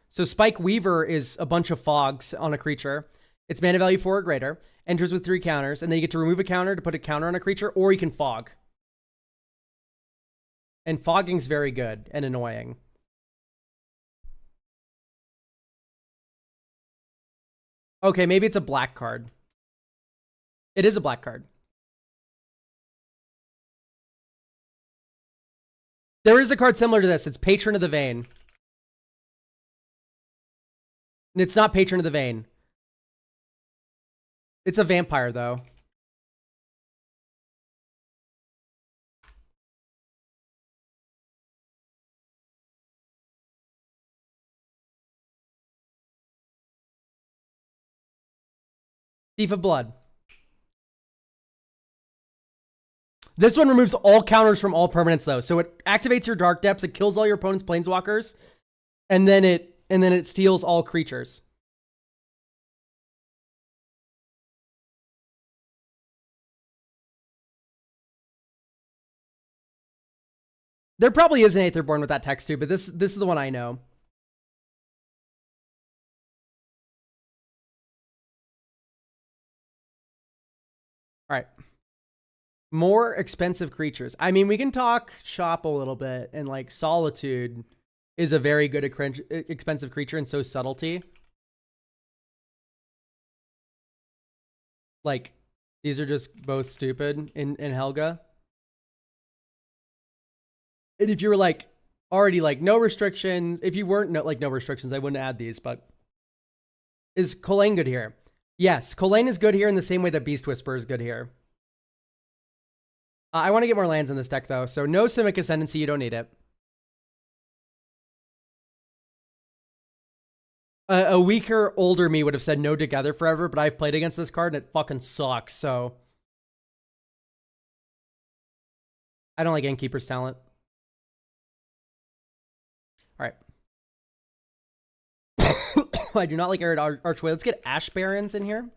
So Spike Weaver is a bunch of fogs on a creature. It's mana value 4 or greater. Enters with 3 counters. And then you get to remove a counter to put a counter on a creature. Or you can fog. And fogging's very good and annoying. Okay, maybe it's a black card. It is a black card. There is a card similar to this. It's Patron of the Vein. And it's not Patron of the Vein. It's a vampire, though. Thief of Blood. This one removes all counters from all permanents, though. So it activates your Dark Depths, it kills all your opponent's planeswalkers, and then it steals all creatures. There probably is an Aetherborn with that text too, but this is the one I know. All right. More expensive creatures. I mean, we can talk shop a little bit, and like Solitude is a very good expensive creature, and so Subtlety. Like, these are just both stupid in Helga. And if you were like already like no restrictions, if you weren't no restrictions, I wouldn't add these, but is Kolain good here? Yes, Kolain is good here in the same way that Beast Whisperer is good here. I want to get more lands in this deck, though. So no Simic Ascendancy. You don't need it. A weaker, older me would have said no Together Forever, but I've played against this card and it fucking sucks, so. I don't like Innkeeper's Talent. All right. I do not like Arid Archway. Let's get Ash Barons in here.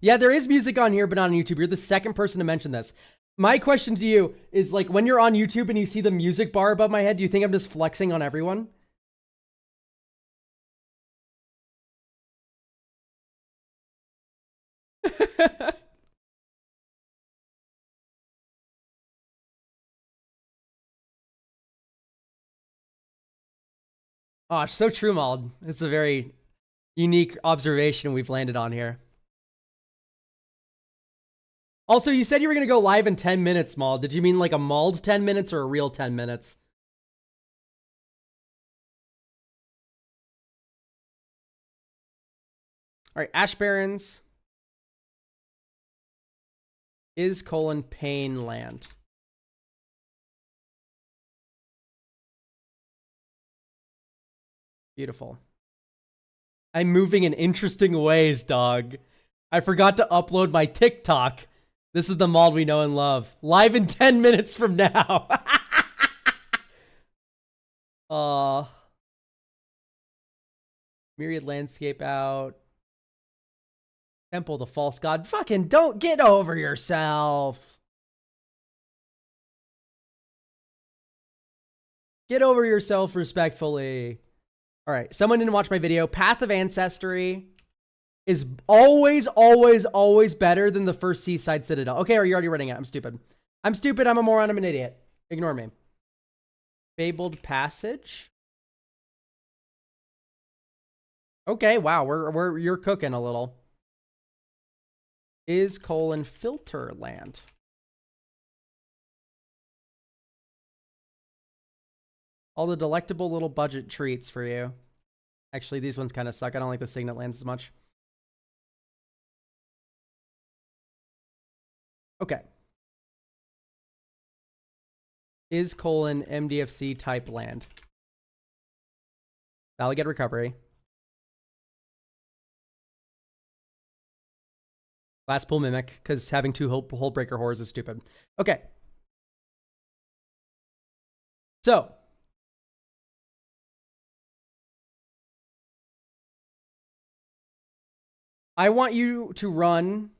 Yeah, there is music on here, but not on YouTube. You're the second person to mention this. My question to you is, like, when you're on YouTube and you see the music bar above my head, do you think I'm just flexing on everyone? Oh, so true, Mald. It's a very unique observation we've landed on here. Also, you said you were going to go live in 10 minutes, Mald. Did you mean like a Mald 10 minutes or a real 10 minutes? All right, Ash Barrens is Pain land. Beautiful. I'm moving in interesting ways, dog. I forgot to upload my TikTok. This is the Mald we know and love. Live in 10 minutes from now. Myriad Landscape out. Temple the False God. Fucking don't get over yourself. Get over yourself respectfully. All right, someone didn't watch my video. Path of Ancestry is always, always, always better than the first Seaside Citadel. Okay, are you already running it? I'm stupid. I'm stupid. I'm a moron. I'm an idiot. Ignore me. Fabled Passage. Okay, wow, you're cooking a little. Is Filter land. All the delectable little budget treats for you. Actually, these ones kind of suck. I don't like the Signet lands as much. Okay. Is MDFC type land. That'll get recovery. Last Pool Mimic, because having two Hullbreaker Horrors is stupid. Okay. So. I want you to run.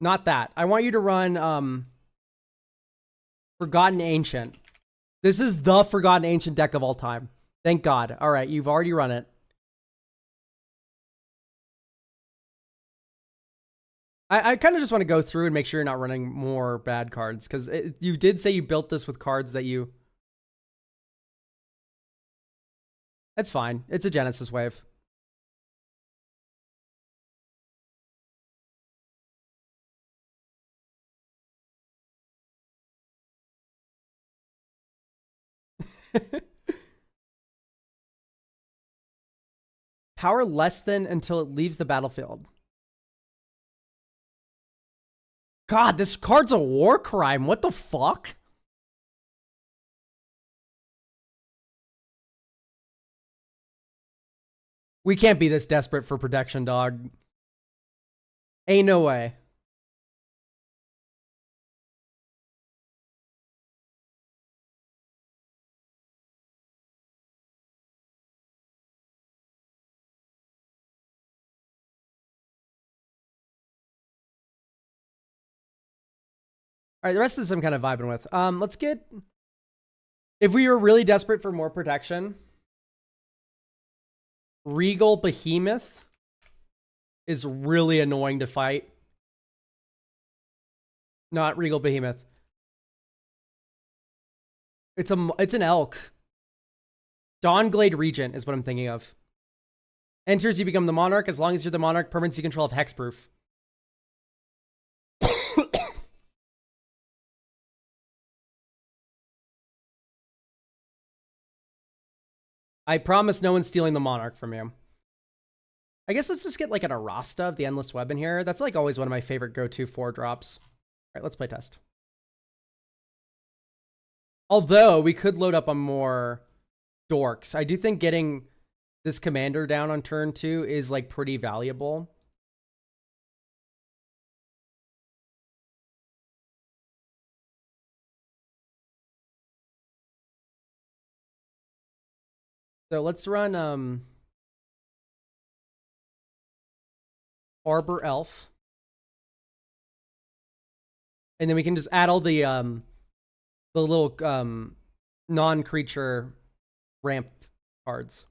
Not that. I want you to run Forgotten Ancient. This is the Forgotten Ancient deck of all time. Thank God. All right, you've already run it. I kind of just want to go through and make sure you're not running more bad cards, because you did say you built this with cards that you... That's fine. It's a Genesis wave. Power less than until it leaves the battlefield. God, this card's a war crime. What the fuck? We can't be this desperate for protection, dog. Ain't no way. All right, the rest of this I'm kind of vibing with. Let's get... If we were really desperate for more protection, Regal Behemoth is really annoying to fight. Not Regal Behemoth. It's an elk. Dawnglade Regent is what I'm thinking of. Enters, you become the monarch. As long as you're the monarch, permanents you control have hexproof. I promise no one's stealing the monarch from you. I guess let's just get like an Arasta of the Endless Web in here. That's like always one of my favorite go-to 4-drops. All right, let's play test. Although we could load up on more dorks. I do think getting this commander down on turn 2 is like pretty valuable. So let's run Arbor Elf. And then we can just add all the little non-creature ramp cards.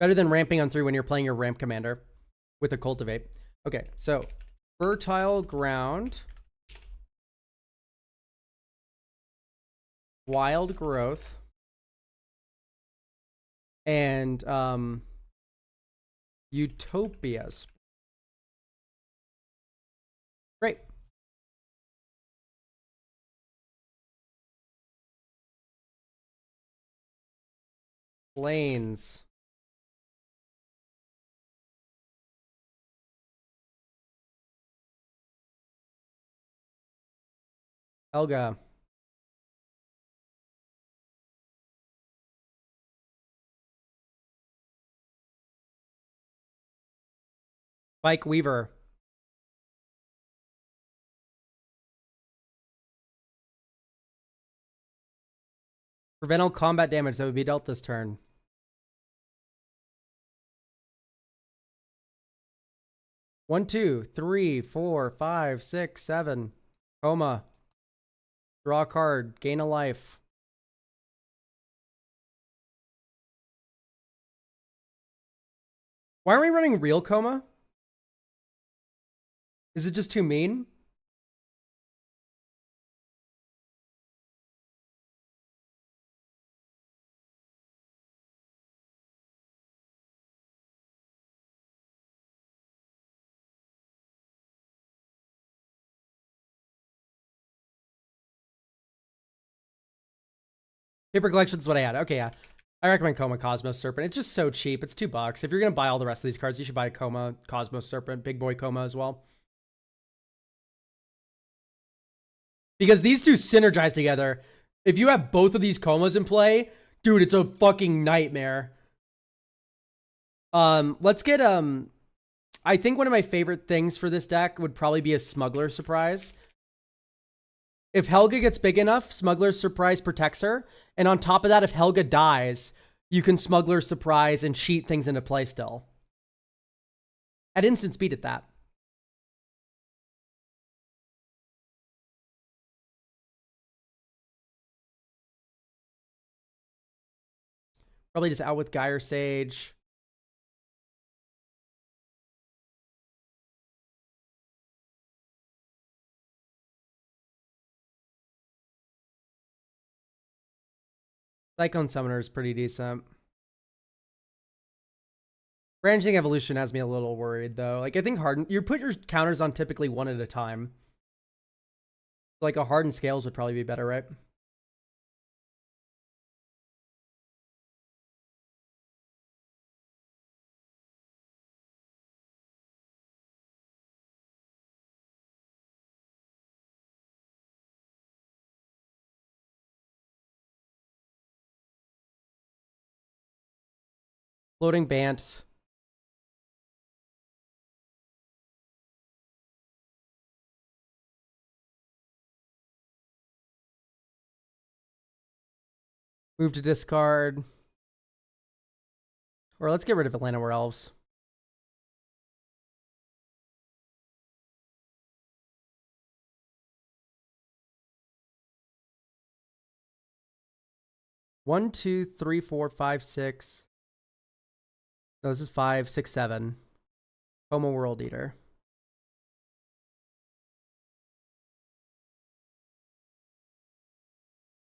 Better than ramping on 3 when you're playing your ramp commander with a cultivate. Okay, so Fertile Ground, Wild Growth, and Utopias. Great. Lanes. Helga. Spike Weaver. Prevent all combat damage that would be dealt this turn. One, two, three, four, five, six, seven. Coma. Draw a card. Gain a life. Why aren't we running real coma? Is it just too mean? Paper collection is what I had. Okay, yeah. I recommend Coma, Cosmos, Serpent. It's just so cheap. It's $2. If you're going to buy all the rest of these cards, you should buy Coma, Cosmos, Serpent, Big Boy Coma as well. Because these two synergize together. If you have both of these Comas in play, dude, it's a fucking nightmare. Let's get, I think one of my favorite things for this deck would probably be a Smuggler Surprise. If Helga gets big enough, Smuggler's Surprise protects her. And on top of that, if Helga dies, you can Smuggler's Surprise and cheat things into play still. At instant speed at that. Probably just out with Gyre Sage. Cyclone Summoner is pretty decent. Branching Evolution has me a little worried, though. Like, I think Harden... You put your counters on typically one at a time. Like, a Hardened Scales would probably be better, right? Floating Bant. Move to discard. Or let's get rid of Atlanta War Elves. One, two, three, four, five, six. No, this is 5, 6, 7. Homo World Eater.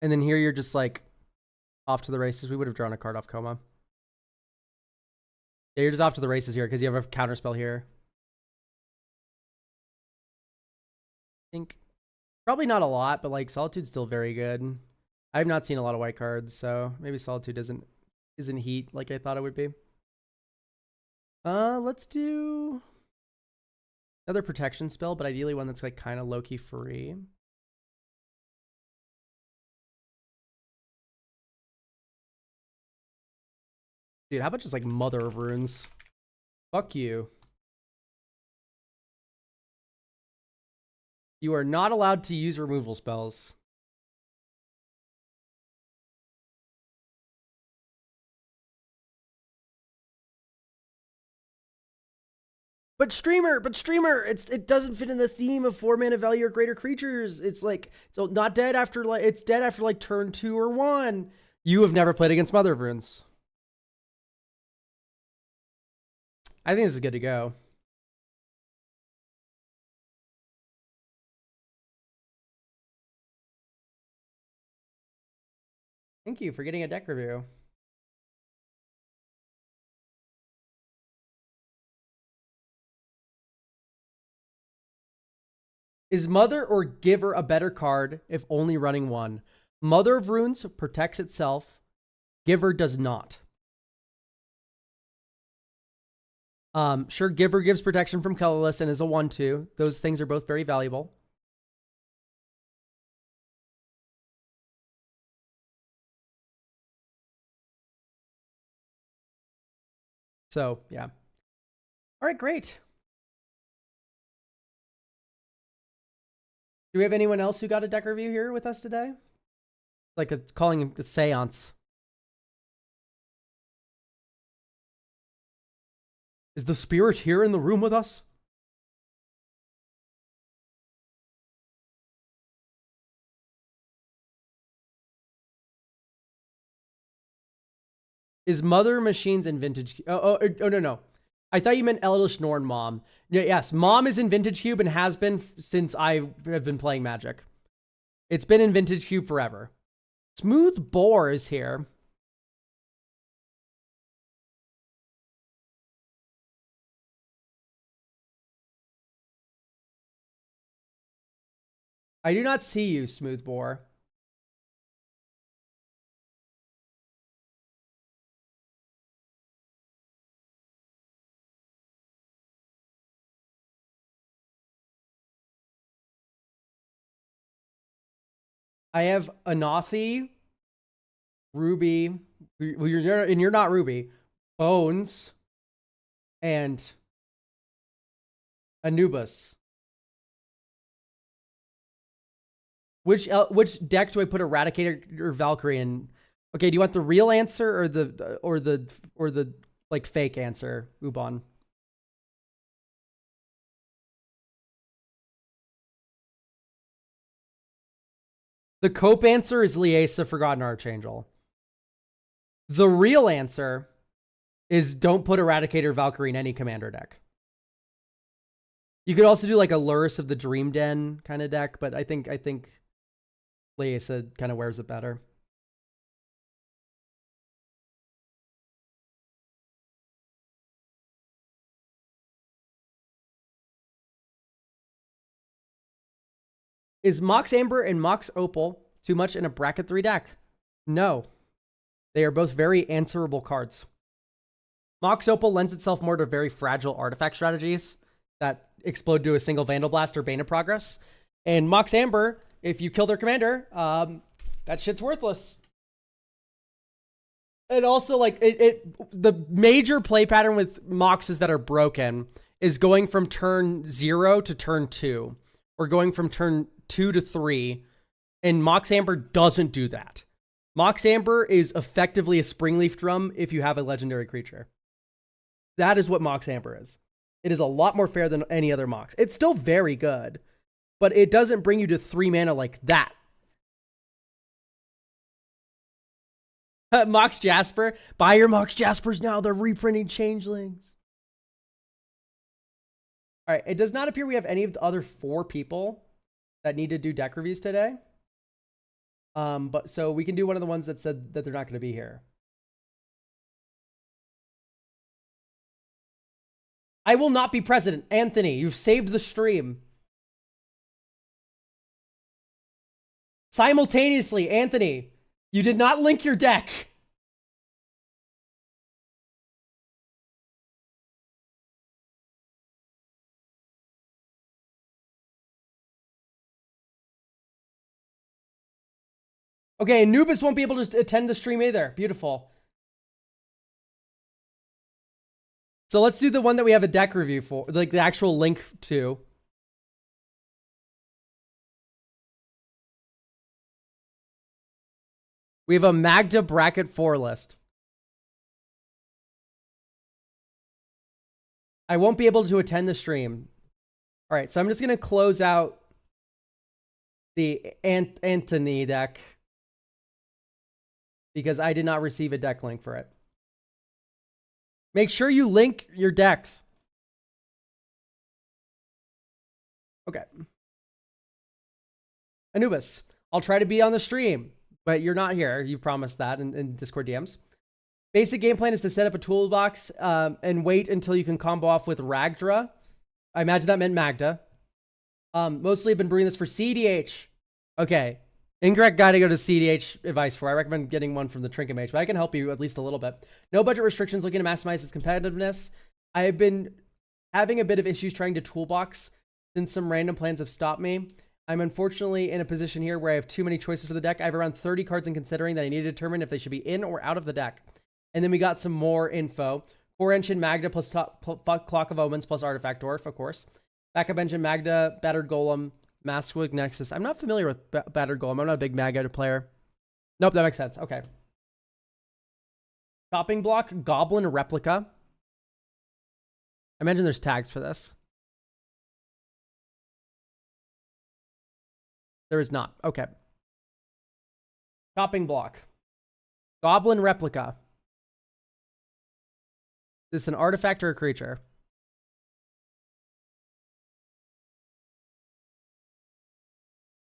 And then here you're just like off to the races. We would have drawn a card off Coma. Yeah, you're just off to the races here because you have a counterspell here. I think probably not a lot, but like Solitude's still very good. I've not seen a lot of white cards, so maybe Solitude isn't heat like I thought it would be. Let's do another protection spell, but ideally one that's like kind of low-key free. Dude, how about just like Mother of Runes? Fuck you. You are not allowed to use removal spells. But Streammer, it doesn't fit in the theme of 4-mana value or greater creatures. It's like, so not dead after like, it's dead after like turn 2 or 1. You have never played against Mother of Runes. I think this is good to go. Thank you for getting a deck review. Is Mother or Giver a better card if only running one? Mother of Runes protects itself. Giver does not. Sure, Giver gives protection from colorless and is a 1/2. Those things are both very valuable. So, yeah. All right, great. Do we have anyone else who got a deck review here with us today? Like calling it a seance. Is the spirit here in the room with us? Is Mother Machines in Vintage? Oh, no. I thought you meant Elvish Norn Mom. Yeah, yes, Mom is in Vintage Cube and has been since I have been playing Magic. It's been in Vintage Cube forever. Smooth Boar is here. I do not see you, Smooth Boar. I have Anathi, Ruby, you're not Ruby, Bones, and Anubis. Which deck do I put Eradicator or Valkyrie in? Okay, do you want the real answer or the like fake answer, Ubon? The cope answer is Liesa, Forgotten Archangel. The real answer is don't put Eradicator Valkyrie in any commander deck. You could also do like a Lurrus of the Dream Den kind of deck, but I think Liesa kind of wears it better. Is Mox Amber and Mox Opal too much in a bracket 3 deck? No. They are both very answerable cards. Mox Opal lends itself more to very fragile artifact strategies that explode to a single Vandal Blast or Bane of Progress. And Mox Amber, if you kill their commander, that shit's worthless. And also, like, the major play pattern with Moxes that are broken is going from turn 0 to turn 2. Or going from turn 2 to 3. And Mox Amber doesn't do that. Mox Amber is effectively a Springleaf Drum if you have a legendary creature. That is what Mox Amber is. It is a lot more fair than any other Mox. It's still very good, but it doesn't bring you to 3 mana like that. Mox Jasper. Buy your Mox Jaspers now. They're reprinting Changelings. All right. It does not appear we have any of the other 4 people that need to do deck reviews today. But so we can do one of the ones that said that they're not going to be here. I will not be president. Anthony, you've saved the stream. Simultaneously, Anthony, you did not link your deck. Okay, Anubis won't be able to attend the stream either. Beautiful. So let's do the one that we have a deck review for, like the actual link to. We have a Magda bracket 4 list. I won't be able to attend the stream. All right, so I'm just going to close out the Anthony deck because I did not receive a deck link for it. Make sure you link your decks. Okay. Anubis, I'll try to be on the stream, but you're not here. You promised that in Discord DMs. Basic game plan is to set up a toolbox and wait until you can combo off with Ragdra. I imagine that meant Magda. Mostly I've been brewing this for CDH. Okay. Incorrect guy to go to CDH advice for. I recommend getting one from the Trinket Mage, but I can help you at least a little bit. No budget restrictions, looking to maximize its competitiveness. I've been having a bit of issues trying to toolbox since some random plans have stopped me. I'm unfortunately in a position here where I have too many choices for the deck. I have around 30 cards in considering that I need to determine if they should be in or out of the deck. And then we got some more info. 4 Engine Magda plus Clock of Omens plus Artifact Dwarf, of course. Backup Engine Magda, Battered Golem, Maskwood Nexus. I'm not familiar with Battered Golem. I'm not a big Magda player. Nope, that makes sense. Okay. Chopping Block, Goblin Replica. I imagine there's tags for this. There is not. Okay. Chopping Block. Goblin Replica. Is this an artifact or a creature?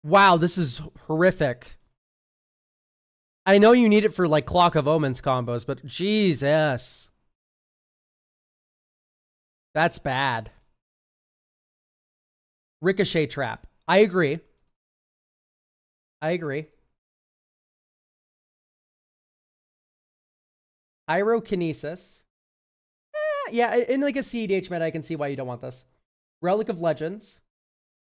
Wow, this is horrific. I know you need it for like Clock of Omens combos, but Jesus. That's bad. Ricochet Trap. I agree. I agree. Pyrokinesis. Yeah, in like a CEDH meta, I can see why you don't want this. Relic of Legends.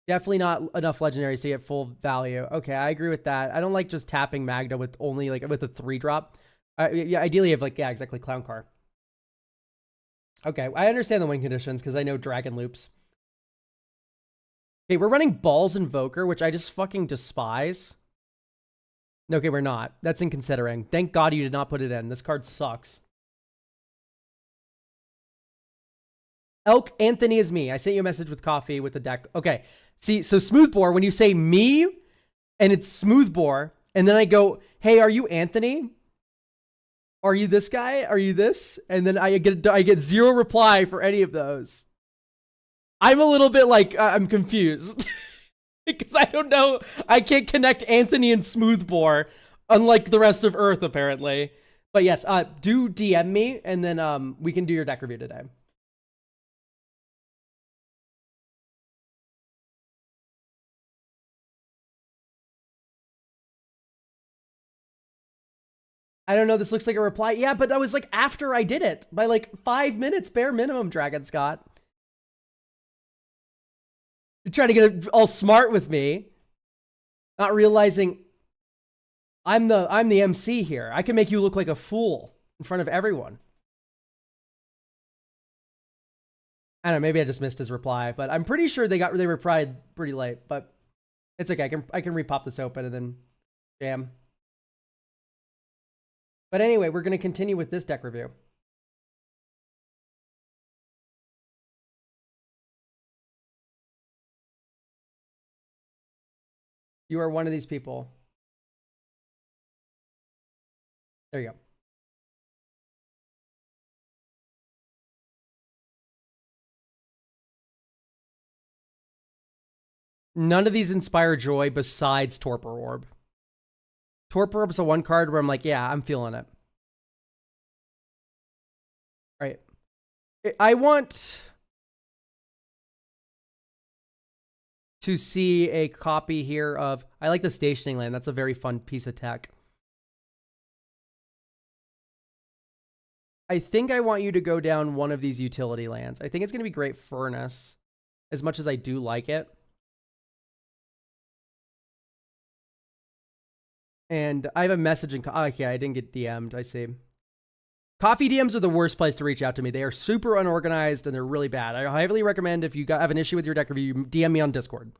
Definitely not enough legendaries to get full value. Okay, I agree with that. I don't like just tapping Magda with only like with a 3-drop. Yeah, ideally you have like, yeah, exactly, Clown Car. Okay, I understand the win conditions because I know Dragon Loops. Okay, we're running Balls Invoker, which I just fucking despise. Okay, we're not. That's in considering. Thank God you did not put it in. This card sucks. Elk Anthony is me. I sent you a message with coffee with the deck. Okay. See, so Smoothbore, when you say me and it's Smoothbore, and then I go, hey, are you Anthony? Are you this guy? Are you this? And then I get 0 reply for any of those. I'm a little bit like, I'm confused. Because I don't know. I can't connect Anthony and Smoothbore, unlike the rest of Earth, apparently. But yes, do DM me, and then we can do your deck review today. I don't know, this looks like a reply. Yeah, but that was like after I did it. By like 5 minutes, bare minimum, Dragon Scott. You're trying to get all smart with me. Not realizing I'm the MC here. I can make you look like a fool in front of everyone. I don't know, maybe I just missed his reply, but I'm pretty sure they replied pretty late, but it's okay. I can repop this open and then jam. But anyway, we're going to continue with this deck review. You are one of these people. There you go. None of these inspire joy besides Torpor Orb. Torpor Orb's a 1 card where I'm like, yeah, I'm feeling it. Right. I want to see a copy here of... I like the Stationing Land. That's a very fun piece of tech. I think I want you to go down one of these utility lands. I think it's going to be Great Furnace, as much as I do like it. And I have a message in... Okay, I didn't get DM'd. I see. Coffee DMs are the worst place to reach out to me. They are super unorganized and they're really bad. I highly recommend if you have an issue with your deck review, you DM me on Discord.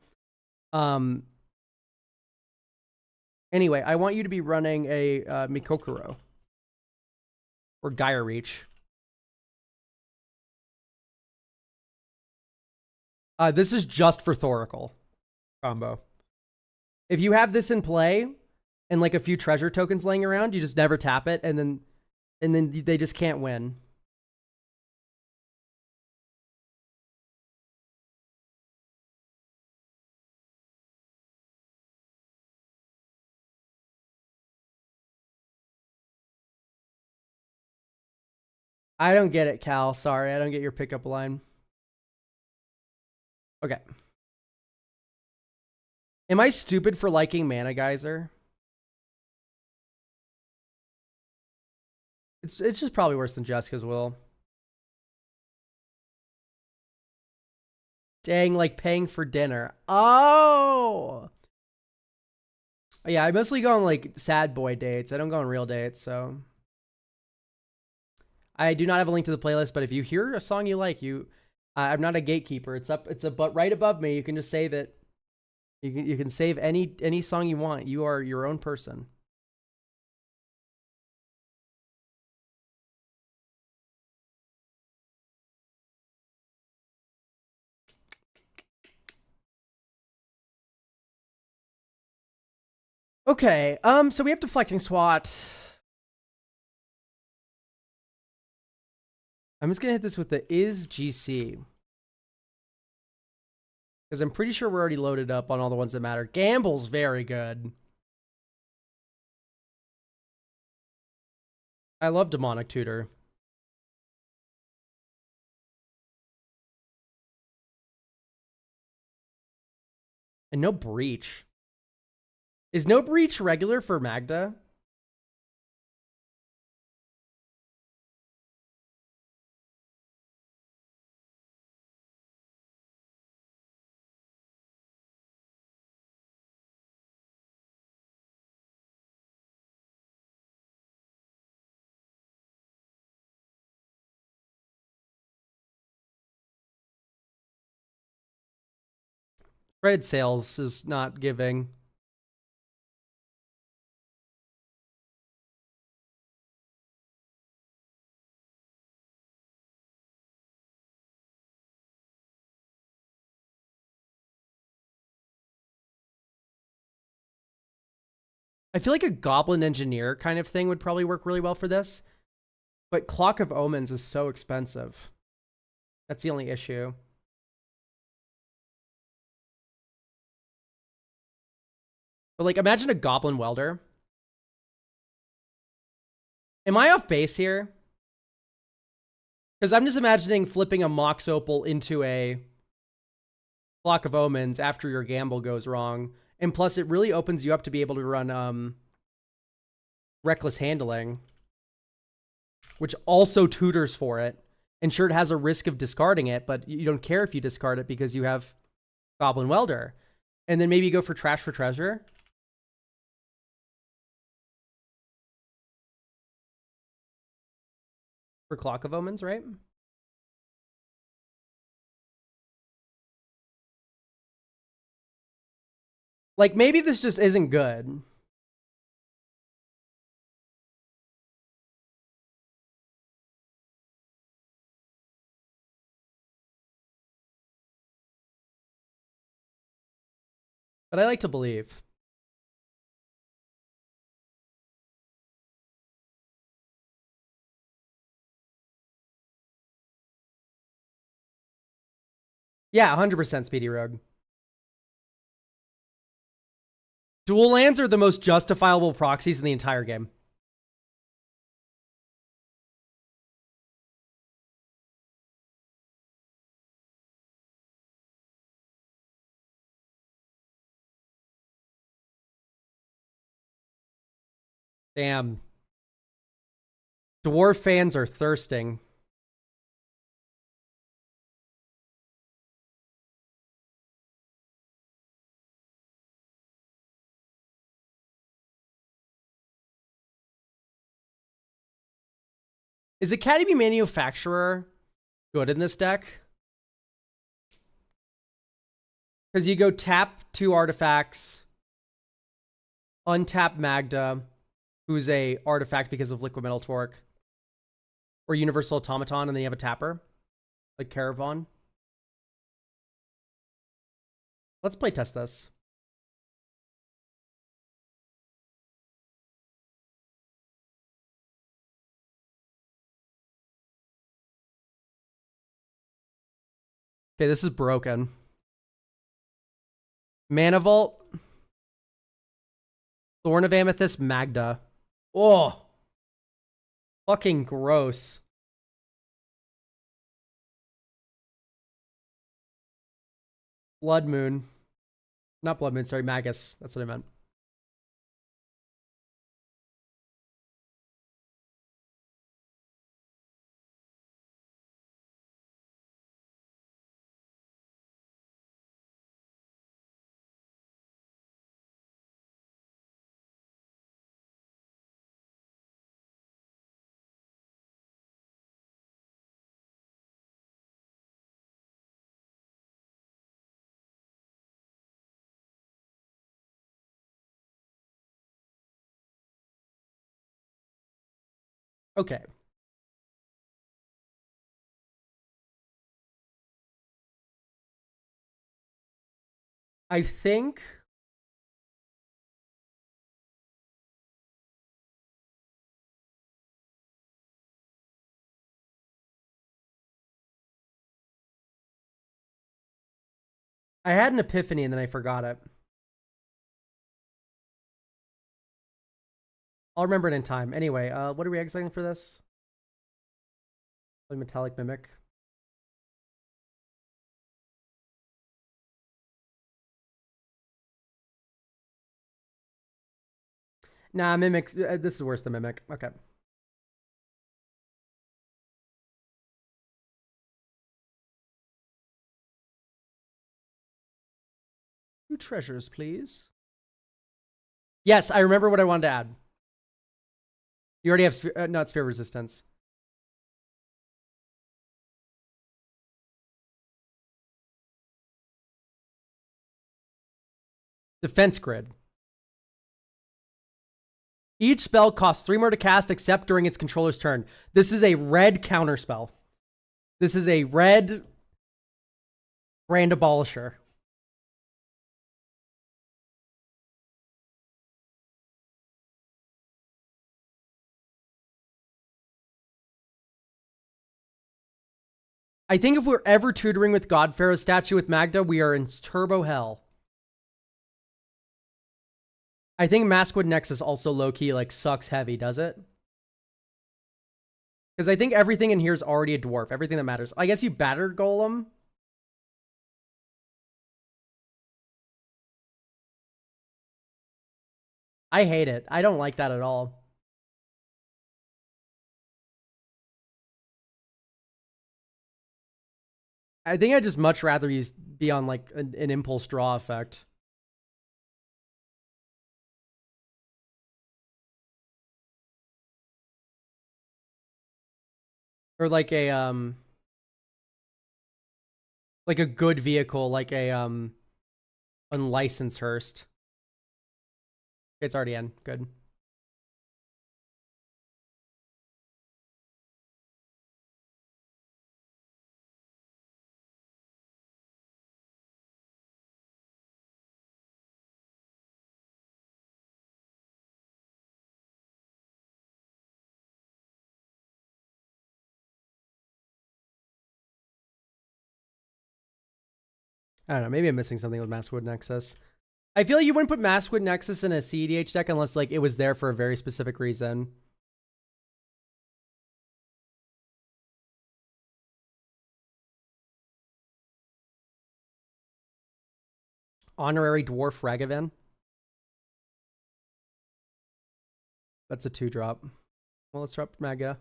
Anyway, I want you to be running a Mikokuro. Or Gaia Reach. This is just for Thoracle combo. If you have this in play and like a few treasure tokens laying around, you just never tap it, and then they just can't win. I don't get it, Cal. Sorry, I don't get your pickup line. Okay. Am I stupid for liking Mana Geyser? It's just probably worse than Jessica's Will. Dang, like paying for dinner. Oh! Yeah, I mostly go on like sad boy dates. I don't go on real dates, so. I do not have a link to the playlist, but if you hear a song you like, I'm not a gatekeeper. It's but right above me. You can just save it. You can save any song you want. You are your own person. Okay, so we have deflecting SWAT. I'm just gonna hit this with the is GC. Because I'm pretty sure we're already loaded up on all the ones that matter. Gamble's very good. I love Demonic Tutor. And no Breach. Is no Breach regular for Magda? Red sales is not giving. I feel like a Goblin Engineer kind of thing would probably work really well for this. But Clock of Omens is so expensive. That's the only issue. But like, imagine a Goblin Welder. Am I off base here? Because I'm just imagining flipping a Mox Opal into a Clock of Omens after your gamble goes wrong. And plus, it really opens you up to be able to run Reckless Handling, which also tutors for it. And sure, it has a risk of discarding it, but you don't care if you discard it because you have Goblin Welder. And then maybe you go for Trash for Treasure. For Clock of Omens, right? Like, maybe this just isn't good. But I like to believe. Yeah, 100% Speedy Rogue. Dual lands are the most justifiable proxies in the entire game. Damn. Dwarf fans are thirsting. Is Academy Manufacturer good in this deck? Because you go tap 2 artifacts, untap Magda, who's a artifact because of Liquid Metal Torque, or Universal Automaton, and then you have a tapper, like Caravan. Let's play test this. Okay, this is broken. Mana Vault. Thorn of Amethyst, Magda. Oh. Fucking gross. Blood Moon. Not Blood Moon, sorry, Magus. That's what I meant. Okay. I think I had an epiphany and then I forgot it. I'll remember it in time. Anyway, what are we exiling for this? Metallic Mimic. Nah, Mimic. This is worse than Mimic. Okay. Two treasures, please. Yes, I remember what I wanted to add. You already have not sphere resistance. Defense grid. Each spell costs 3 more to cast except during its controller's turn. This is a red counter spell. This is a red Grand Abolisher. I think if we're ever tutoring with God Pharaoh's statue with Magda, we are in turbo hell. I think Maskwood Nexus also low-key like sucks heavy, does it? Because I think everything in here is already a dwarf. Everything that matters. I guess you battered Golem. I hate it. I don't like that at all. I think I'd just much rather be on like an impulse draw effect. Or like a good vehicle, like a unlicensed Hearst. It's already in. Good. I don't know. Maybe I'm missing something with Maskwood Nexus. I feel like you wouldn't put Maskwood Nexus in a CEDH deck unless like it was there for a very specific reason. Honorary Dwarf Ragavan. That's a 2-drop. Well, let's drop Mega.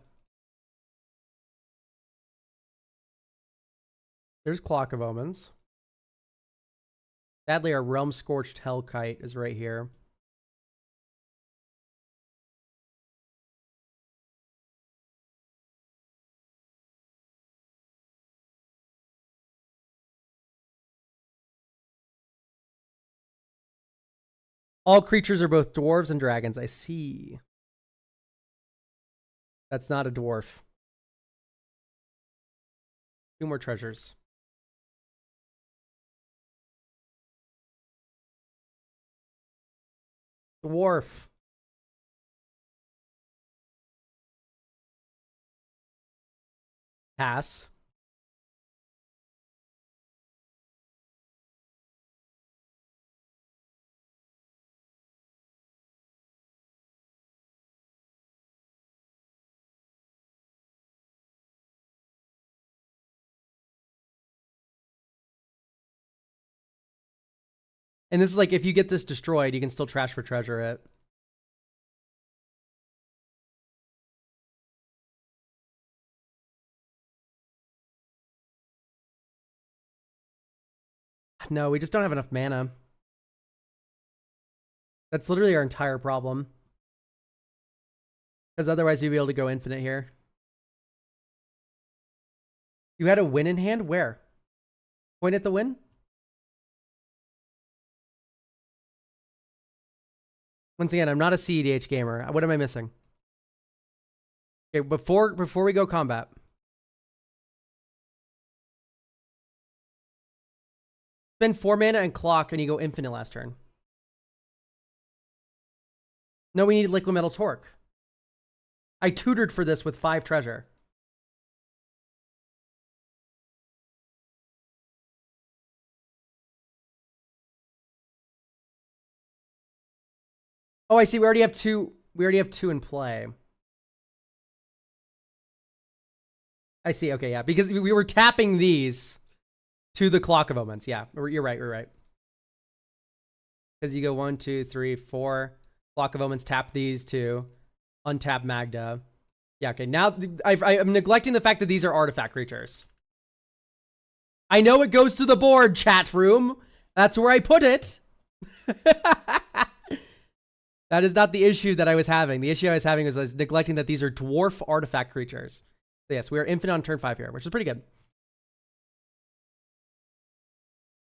There's Clock of Omens. Sadly, our Realm Scorched Hellkite is right here. All creatures are both dwarves and dragons. I see. That's not a dwarf. 2 more treasures. Dwarf. Pass. And this is like, if you get this destroyed, you can still trash for treasure it. No, we just don't have enough mana. That's literally our entire problem. Because otherwise, you'd be able to go infinite here. You had a win in hand? Where? Point at the win? Once again, I'm not a CEDH gamer. What am I missing? Okay, before we go combat. Spend 4 mana and clock, and you go infinite last turn. No, we need liquid metal torque. I tutored for this with 5 treasure. Oh, I see. We already have 2. We already have 2 in play. I see. Okay, yeah, because we were tapping these to the clock of omens. Yeah, you're right. You're right. Because you go 1, 2, 3, 4. Clock of omens. Tap these 2. Untap Magda. Yeah. Okay. Now I'm neglecting the fact that these are artifact creatures. I know it goes to the board, chat room. That's where I put it. That is not the issue that I was having. The issue I was having was I was neglecting that these are dwarf artifact creatures. So yes, we are infinite on turn 5 here, which is pretty good.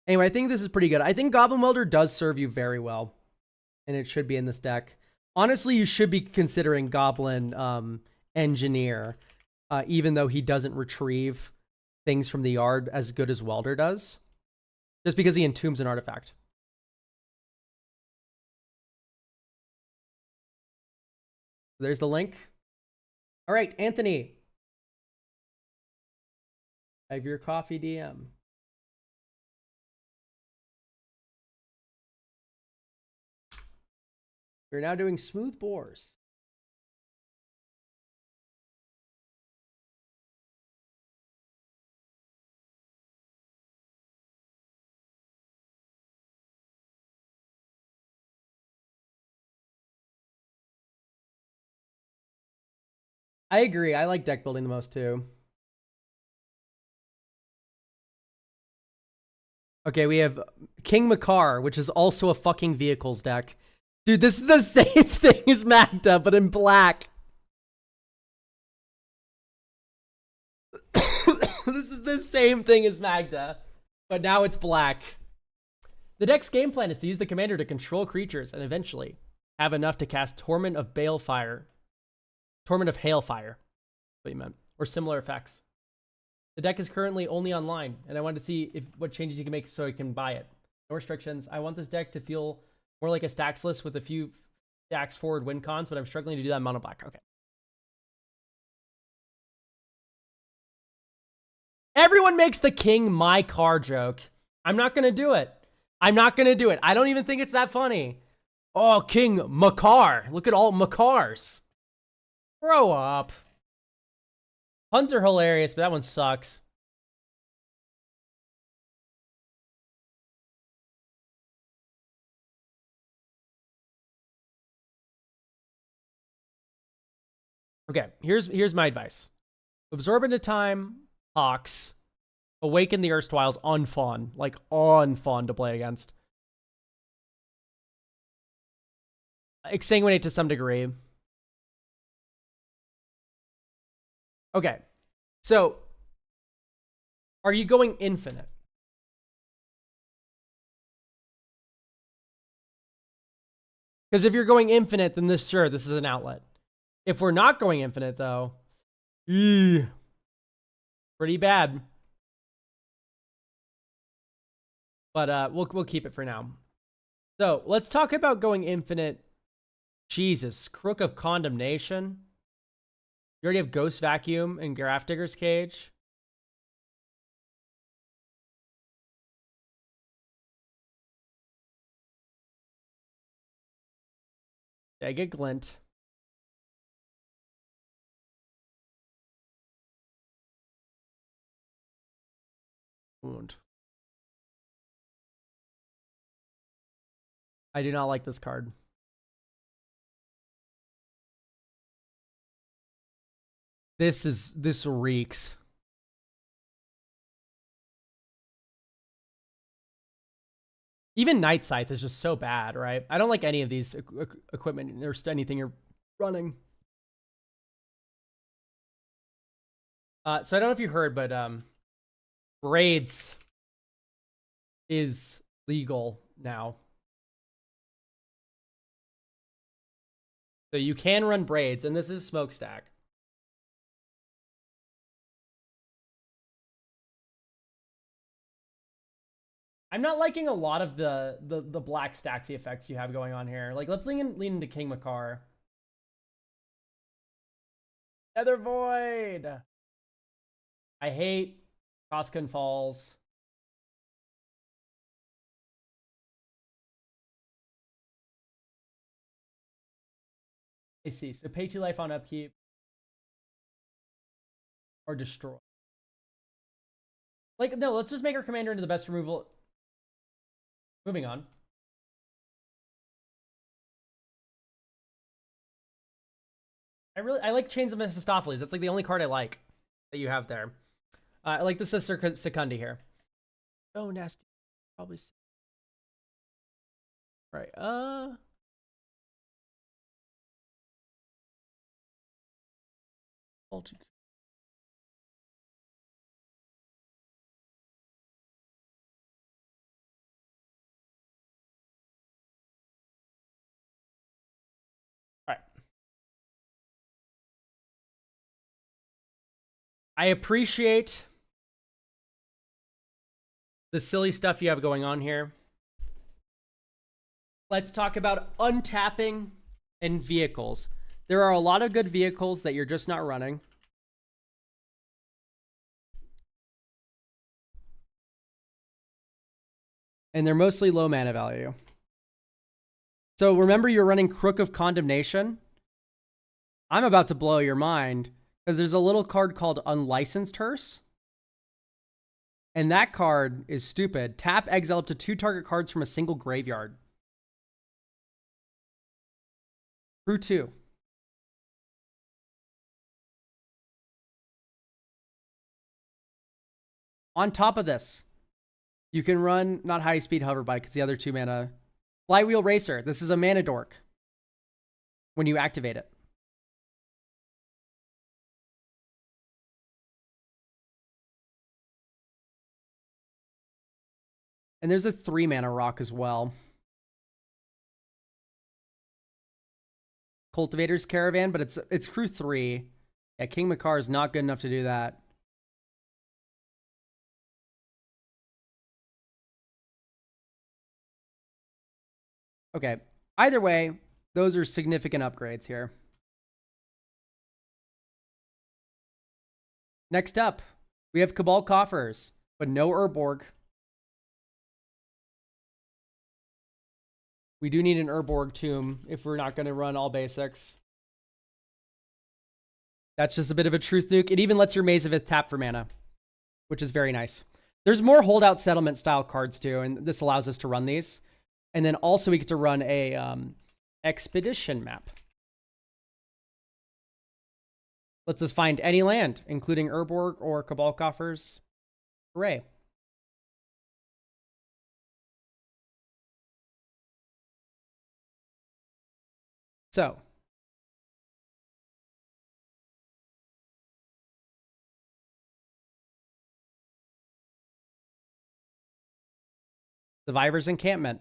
Anyway, I think this is pretty good. I think Goblin Welder does serve you very well, and it should be in this deck. Honestly, you should be considering Goblin Engineer, even though he doesn't retrieve things from the yard as good as Welder does, just because he entombs an artifact. There's the link. All right, Anthony. I have your coffee DM. We're now doing smooth bores. I agree. I like deck building the most too. Okay, we have King Makar, which is also a fucking vehicles deck. Dude, this is the same thing as Magda, but in black. This is the same thing as Magda, but now it's black. The deck's game plan is to use the commander to control creatures and eventually have enough to cast Torment of Balefire. Torment of Hailfire, what you meant, or similar effects. The deck is currently only online, and I wanted to see what changes you can make so you can buy it. No restrictions. I want this deck to feel more like a stacks list with a few stacks forward win cons, but I'm struggling to do that in mono black. Okay. Everyone makes the King my car joke. I'm not going to do it. I'm not going to do it. I don't even think it's that funny. Oh, King Makar. Look at all Makars. Grow up. Puns are hilarious, but that one sucks. Okay, here's my advice. Absorb into time, Hawks. Awaken the Erstwhiles, unfun. Like, unfun to play against. Exsanguinate to some degree. Okay, so are you going infinite? Because if you're going infinite, then this is an outlet. If we're not going infinite, though, pretty bad. But we'll keep it for now. So let's talk about going infinite. Jesus, Crook of Condemnation. You already have Ghost Vacuum and Grafdigger's Cage. I get Glint. Wound. I do not like this card. This reeks. Even Night Scythe is just so bad, right? I don't like any of these equipment or anything you're running. So I don't know if you heard, but Braids is legal now. So you can run Braids, and this is Smokestack. I'm not liking a lot of the black stacksy effects you have going on here. Like, let's lean into King Makar. Nether Void. I hate Koskun Falls. I see. So pay 2 life on upkeep. Or destroy. Like, no, let's just make our commander into the best removal. Moving on. I like Chains of Mephistopheles. That's like the only card I like that you have there. I like the Sister Secundi here. Oh, nasty. Probably. Right. I appreciate the silly stuff you have going on here. Let's talk about untapping and vehicles. There are a lot of good vehicles that you're just not running. And they're mostly low mana value. So remember, you're running Crook of Condemnation. I'm about to blow your mind because there's a little card called Unlicensed Hearse. And that card is stupid. Tap, exile up to 2 target cards from a single graveyard. Crew 2. On top of this, you can run not high speed hover bike. It's the other 2 mana. Flywheel Racer. This is a mana dork when you activate it. And there's a 3 mana rock as well. Cultivator's Caravan, but it's crew 3. Yeah, King Makar is not good enough to do that. Okay. Either way, those are significant upgrades here. Next up, we have Cabal Coffers, but no Urborg. We do need an Urborg Tomb if we're not going to run all basics. That's just a bit of a truth nuke. It even lets your Maze of Ith tap for mana, which is very nice. There's more holdout settlement style cards too, and this allows us to run these. And then also we get to run a expedition map. Lets us find any land, including Urborg or Cabal Coffers. Hooray. So, Survivor's Encampment.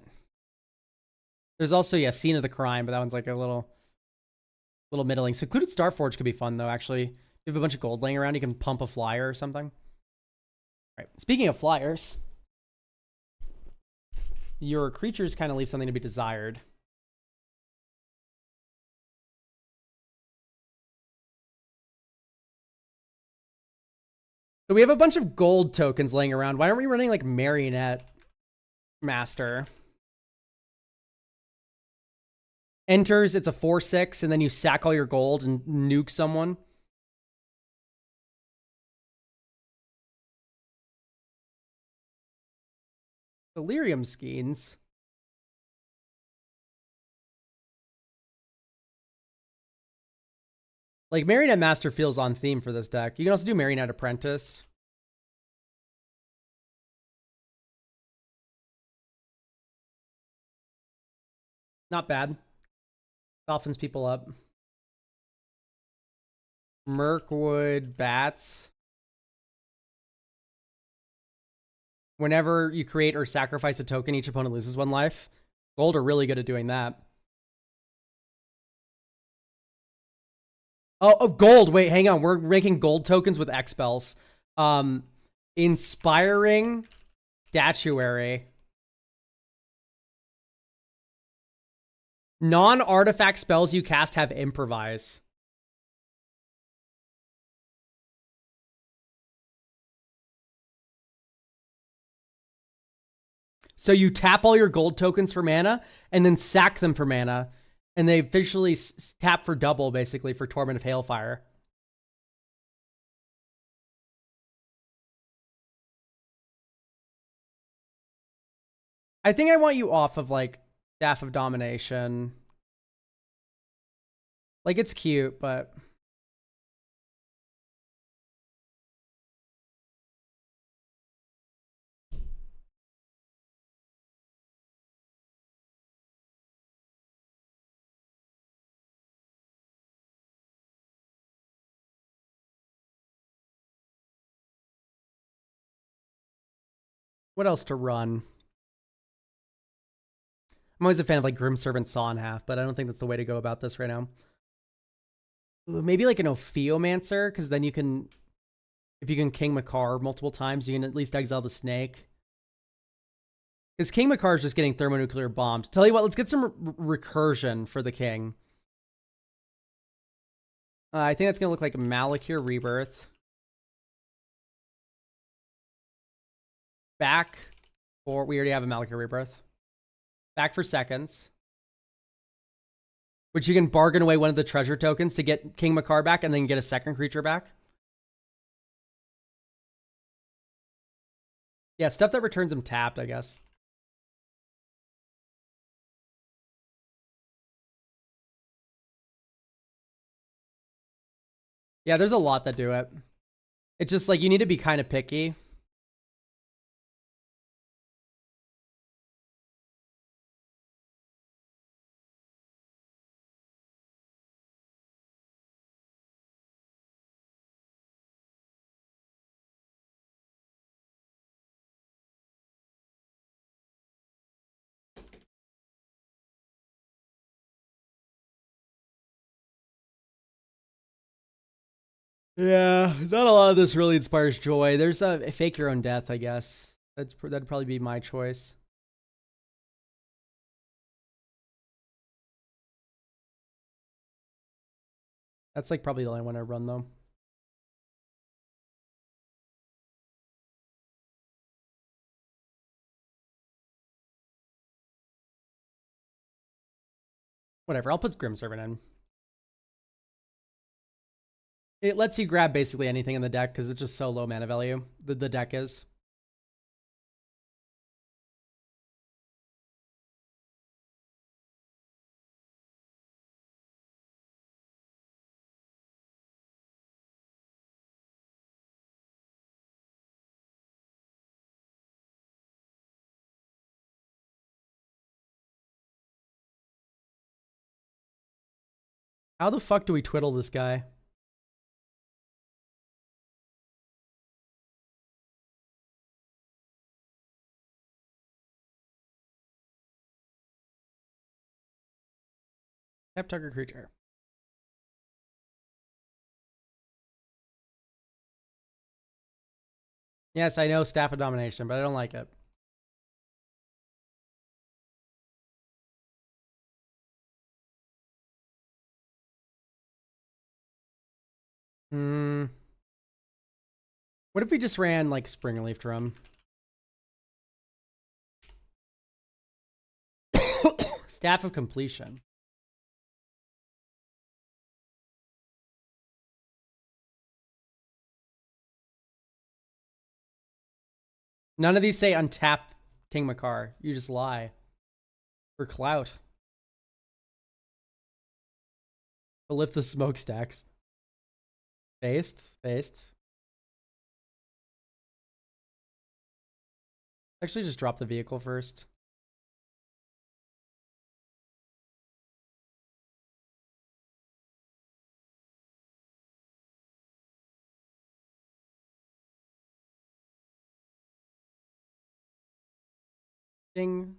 There's also, yeah, Scene of the Crime, but that one's like a little middling. Secluded Starforge could be fun, though, actually. If you have a bunch of gold laying around, you can pump a flyer or something. All right, speaking of flyers, your creatures kind of leave something to be desired. So we have a bunch of gold tokens laying around. Why aren't we running like Marionette Master? Enters, it's a 4/6, and then you sack all your gold and nuke someone. Delirium Skeins. Like, Marionette Master feels on theme for this deck. You can also do Marionette Apprentice. Not bad. Softens people up. Mirkwood Bats. Whenever you create or sacrifice a token, each opponent loses 1 life. Gold are really good at doing that. Oh, gold. Wait, hang on. We're making gold tokens with X spells. Inspiring Statuary. Non-artifact spells you cast have improvise. So you tap all your gold tokens for mana and then sack them for mana. And they officially tap for double, basically, for Torment of Hailfire. I think I want you off of, like, Staff of Domination. Like, it's cute, but... What else to run? I'm always a fan of, like, Grim Servant Saw in half, but I don't think that's the way to go about this right now. Maybe, like, an Ophiomancer, because then you can... If you can King Makar multiple times, you can at least exile the snake. Because King Makar is just getting thermonuclear bombed. Tell you what, let's get some recursion for the king. I think that's going to look like Malakir Rebirth. Back for... We already have a Malakir Rebirth. Back for seconds. Which you can bargain away one of the treasure tokens to get King Makar back and then get a second creature back. Yeah, stuff that returns him tapped, I guess. Yeah, there's a lot that do it. It's just like you need to be kind of picky. Yeah, not a lot of this really inspires joy. There's a fake your own death, I guess. That'd probably be my choice. That's like probably the only one I run though. Whatever, I'll put Grim Servant in. It lets you grab basically anything in the deck because it's just so low mana value. The deck is. How the fuck do we twiddle this guy? Tap target creature. Yes, I know Staff of Domination, but I don't like it. Hmm. What if we just ran like Springleaf Drum? Staff of Completion. None of these say untap King Makar. You just lie. For clout. But lift the smokestacks. Based. Actually, just drop the vehicle first. Ding.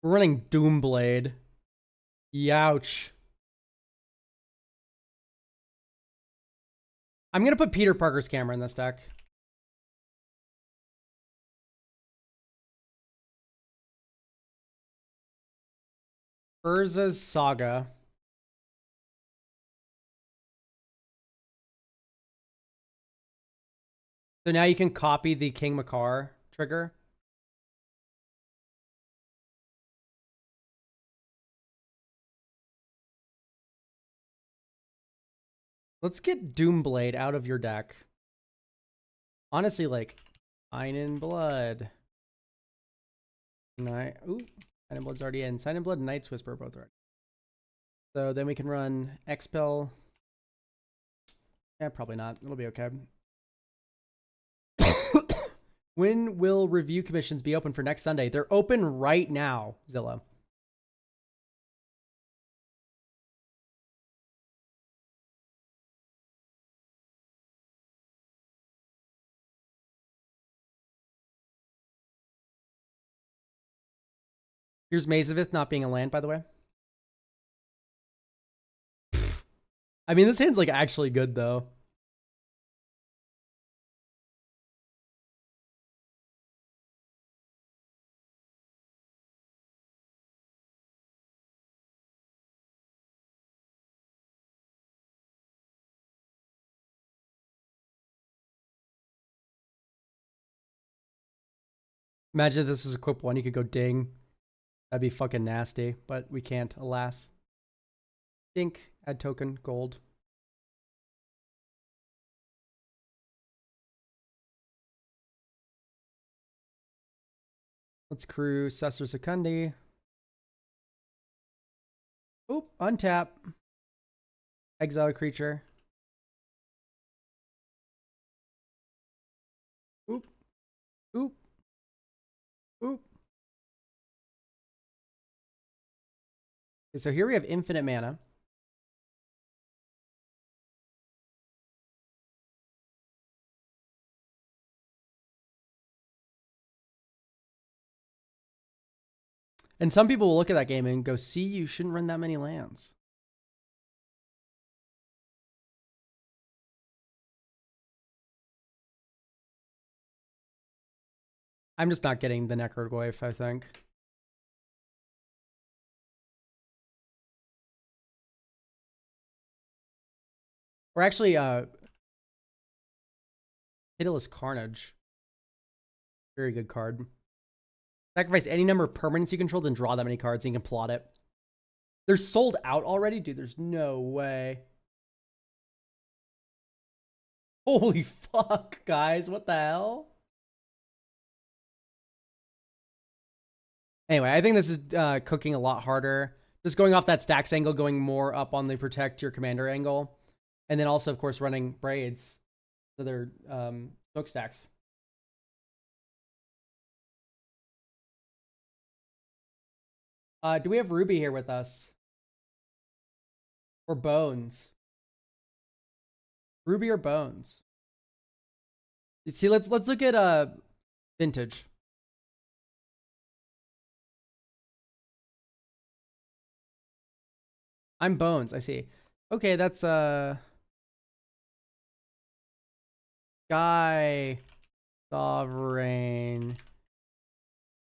We're running Doomblade. Youch. I'm gonna put Peter Parker's camera in this deck. Urza's Saga. So now you can copy the King Makar trigger. Let's get Doomblade out of your deck. Honestly, like, Sign in Blood. Ooh, Sign in Blood's already in. Sign in Blood and Night's Whisper are both right. So then we can run Expel. Yeah, probably not. It'll be okay. When will review commissions be open for next Sunday? They're open right now, Zillow. Here's Mazavith not being a land, by the way. I mean, this hand's like actually good though. Imagine if this was equip 1, you could go ding. That'd be fucking nasty, but we can't, alas. Dink, add token, gold. Let's crew Cesar Secundi. Oop, untap. Exile a creature. Oop. Oop. Oop. Okay, so here we have infinite mana. And some people will look at that game and go, see, you shouldn't run that many lands. I'm just not getting the Necrogoyf, I think. Or actually, Pitiless Carnage. Very good card. Sacrifice any number of permanents you control, then draw that many cards and you can plot it. They're sold out already? Dude, there's no way. Holy fuck, guys. What the hell? Anyway, I think this is cooking a lot harder. Just going off that stacks angle, going more up on the protect your commander angle. And then also, of course, running braids. So they're smokestacks. Do we have Ruby here with us? Or Bones? Ruby or Bones? See, let's look at Vintage. I'm Bones, I see. Okay, that's Sky Sovereign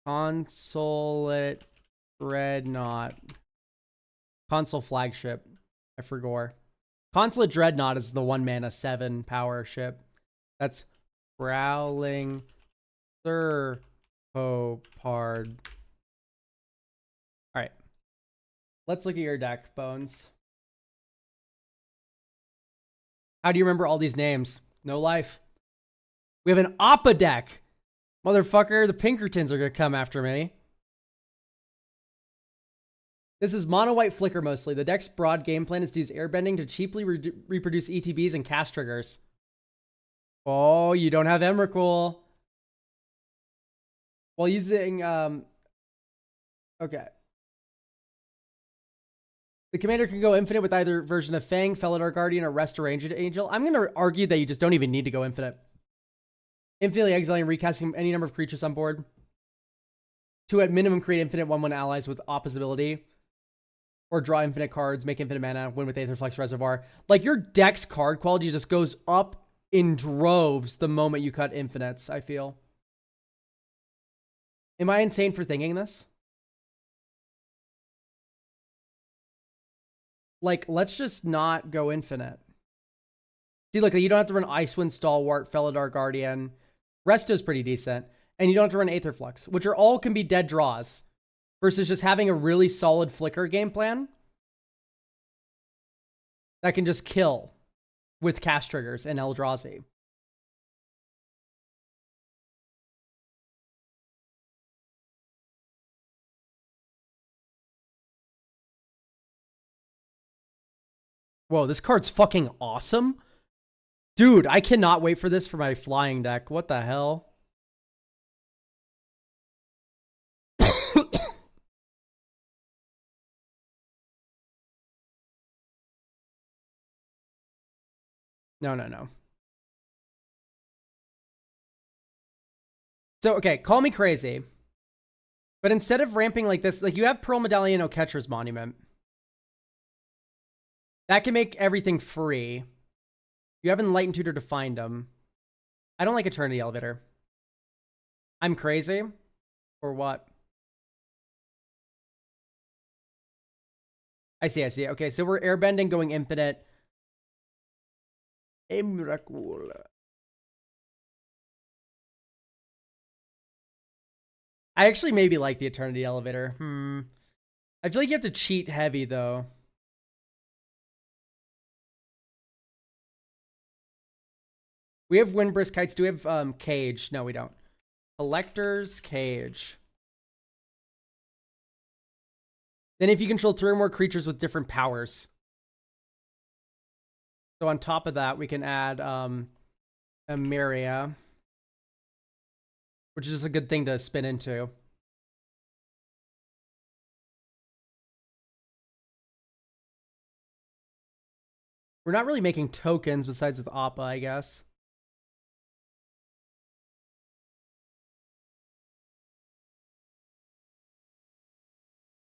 Consulate Dreadnought. Consul Flagship. I forgot. Consulate Dreadnought is the 1 mana 7 power ship. That's Prowling Serpopard. Alright. Let's look at your deck, Bones. How do you remember all these names? No life. We have an Appa deck. Motherfucker, the Pinkertons are going to come after me. This is mono-white flicker mostly. The deck's broad game plan is to use airbending to cheaply reproduce ETBs and cast triggers. Oh, you don't have Emrakul. While using, okay. The commander can go infinite with either version of Fang, Felidar Guardian, or Restoration Angel. I'm going to argue that you just don't even need to go infinite. Infinitely exiling and recasting any number of creatures on board. to at minimum create infinite 1/1 allies with opposite ability, or draw infinite cards, make infinite mana, win with Aetherflux Reservoir. Like, your deck's card quality just goes up in droves the moment you cut infinites, I feel. Am I insane for thinking this? Like, let's just not go infinite. See, look, you don't have to run Icewind Stalwart, Felidar Guardian. Resto's pretty decent. And you don't have to run Aetherflux, which are all can be dead draws. Versus just having a really solid Flicker game plan that can just kill with cast triggers and Eldrazi. Whoa, this card's fucking awesome. Dude, I cannot wait for this for my flying deck. What the hell? No. So, okay, call me crazy. But instead of ramping like this, like you have Pearl Medallion, Oketcher's Monument. That can make everything free. You have Enlightened Tutor to find them. I don't like Eternity Elevator. I'm crazy? Or what? I see. Okay, so we're airbending, going infinite. Emrakul. I actually maybe like the Eternity Elevator. I feel like you have to cheat heavy, though. We have Windbrisk Kites. Do we have Cage? No, we don't. Collector's Cage. Then if you control 3 or more creatures with different powers. So on top of that, we can add Emeria, which is a good thing to spin into. We're not really making tokens besides with Appa, I guess.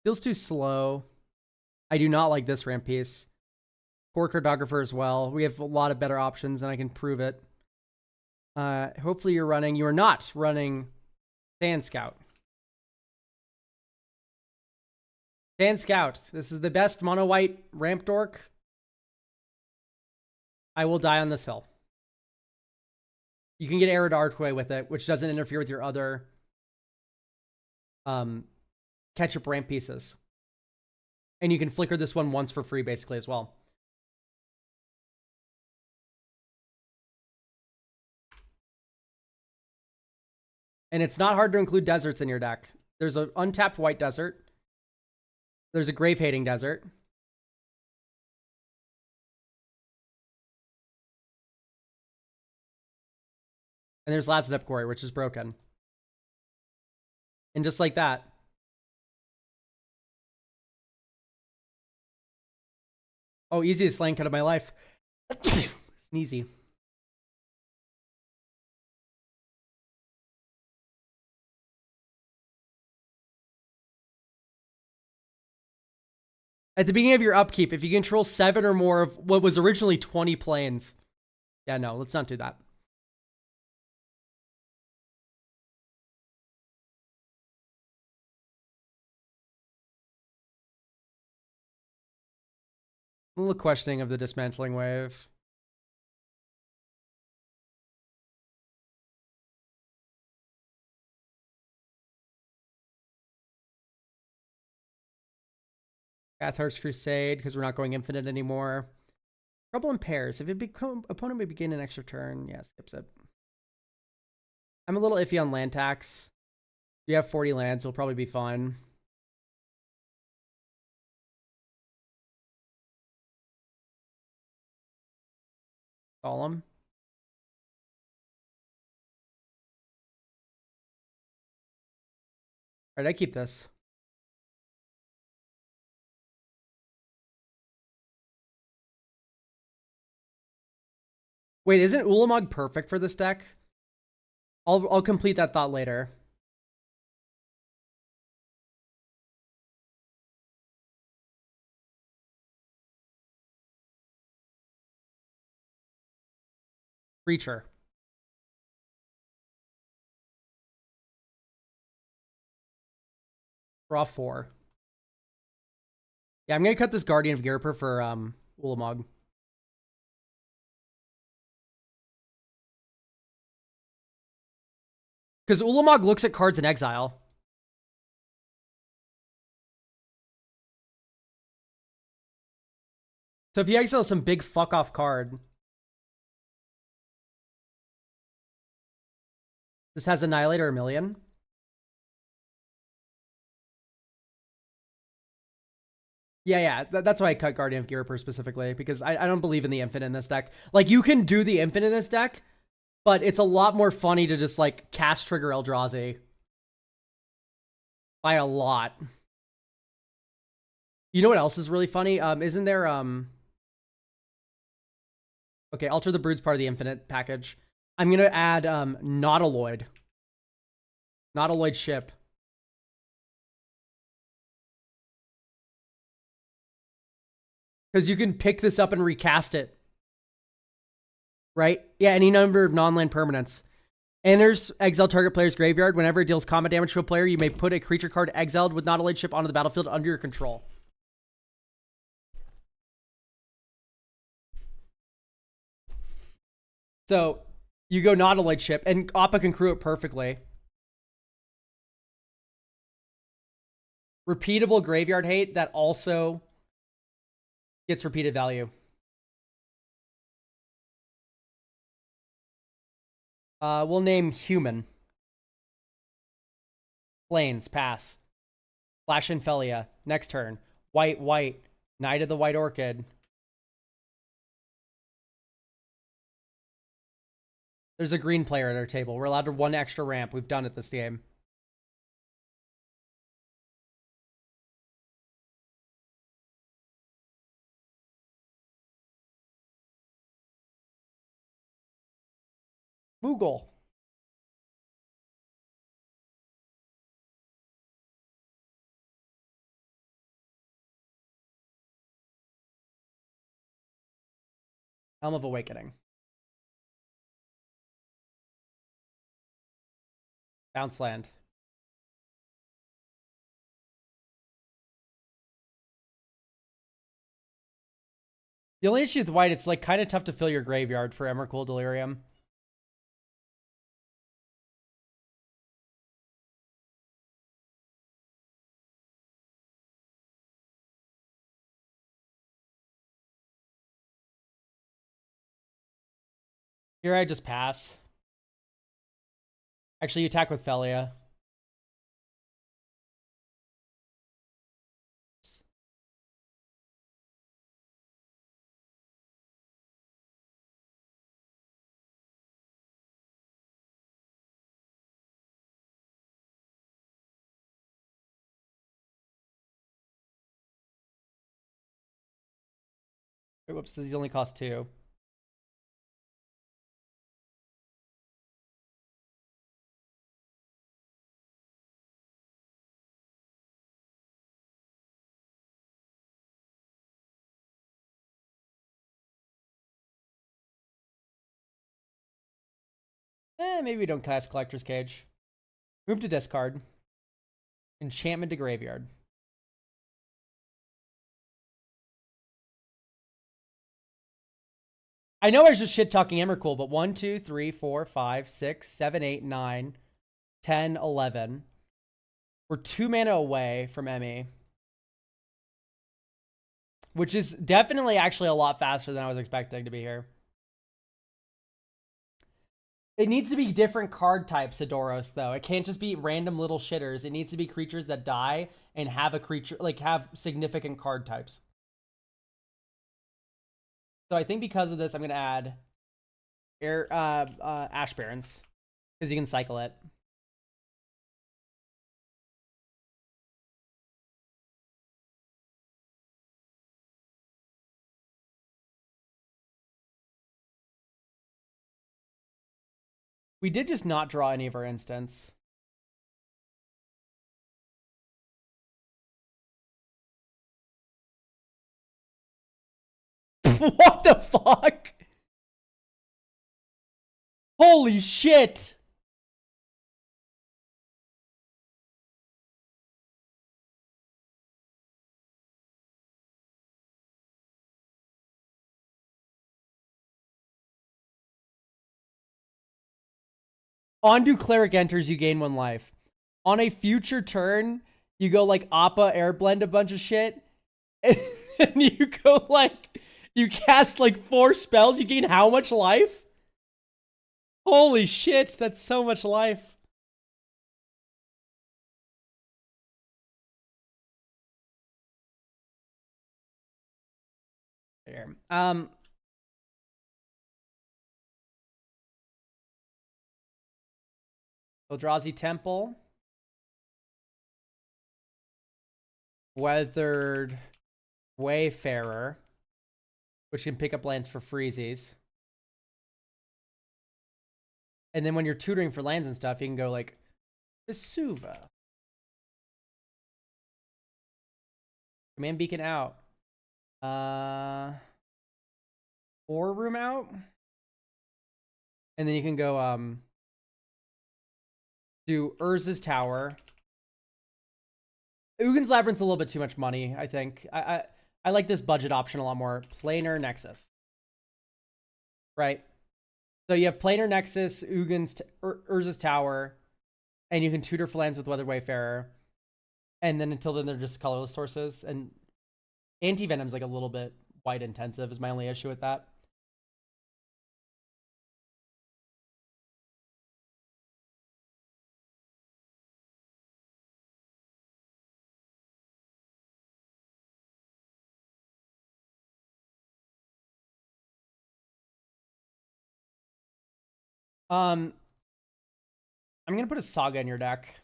Feels too slow. I do not like this ramp piece. Poor Cartographer as well. We have a lot of better options, and I can prove it. Hopefully you are not running Sand Scout. Sand Scout. This is the best mono white ramp dork. I will die on this hill. You can get Arid Archway with it, which doesn't interfere with your other catch-up ramp pieces. And you can flicker this one once for free, basically, as well. And it's not hard to include deserts in your deck. There's an untapped white desert. There's a grave-hating desert. And there's Lazadep Quarry, which is broken. And just like that. Oh, easiest lane cut of my life. Sneezy. At the beginning of your upkeep, if you control 7 or more of what was originally 20 planes. Yeah, no, let's not do that. A little questioning of the dismantling wave. Cathar's Crusade, because we're not going infinite anymore. Trouble in Pairs. If opponent may begin an extra turn, yeah, skips it. I'm a little iffy on land tax. You have 40 lands, it'll probably be fine. Solemn. Alright, I keep this. Wait, isn't Ulamog perfect for this deck? I'll complete that thought later. Creature. Draw 4. Yeah, I'm gonna cut this Guardian of Ghirapur for Ulamog. Because Ulamog looks at cards in exile. So if you exile some big fuck off card, this has Annihilator 1,000,000. Yeah, that's why I cut Guardian of Ghirapur specifically, because I don't believe in the infinite in this deck. Like, you can do the infinite in this deck, but it's a lot more funny to just, like, cast trigger Eldrazi. By a lot. You know what else is really funny? Isn't there, Okay, Alter the Brood's part of the infinite package. I'm gonna add, Nautiloid. Nautiloid ship. Because you can pick this up and recast it. Right? Yeah, any number of non-land permanents. Enters exile target player's graveyard. Whenever it deals combat damage to a player, you may put a creature card exiled with Nautiloid ship onto the battlefield under your control. So, you go Nautiloid ship, and Appa can crew it perfectly. Repeatable graveyard hate that also gets repeated value. We'll name Human. Plains, pass. Flash Infelia, next turn. White, white. Knight of the White Orchid. There's a green player at our table. We're allowed to 1 extra ramp. We've done it this game. Moogle. Helm of Awakening. Bounce land. The only issue with white, it's like kind of tough to fill your graveyard for Emrakul Delirium. Here I just pass. Actually, you attack with Felia. Wait, whoops, these only cost 2. Maybe we don't cast Collector's Cage. Move to discard. Enchantment to graveyard. I know I was just shit-talking Emrakul, but 1, 2, 3, 4, 5, 6, 7, 8, 9, 10, 11. We're 2 mana away from Emmy. Which is definitely actually a lot faster than I was expecting to be here. It needs to be different card types, Adoros, though. It can't just be random little shitters. It needs to be creatures that die and have a creature, like, have significant card types. So I think because of this, I'm going to add Ash Barrens. Because you can cycle it. We did just not draw any of our instants. What the fuck? Holy shit! Ondu Cleric enters, you gain 1 life. On a future turn, you go like Appa Airblend a bunch of shit. And you go like, you cast like 4 spells, you gain how much life? Holy shit, that's so much life. There. Eldrazi Temple. Weathered Wayfarer, which can pick up lands for freezies. And then when you're tutoring for lands and stuff, you can go like Vesuva. Command Beacon out. 4 room out. And then you can go do Urza's Tower. Ugin's Labyrinth's a little bit too much money, I think. I like this budget option a lot more. Planar Nexus. Right. So you have Planar Nexus, Urza's Tower, and you can tutor for lands with Weathered Wayfarer. And then until then, they're just colorless sources. And Anti-Venom's like a little bit white intensive is my only issue with that. I'm gonna put a Saga in your deck.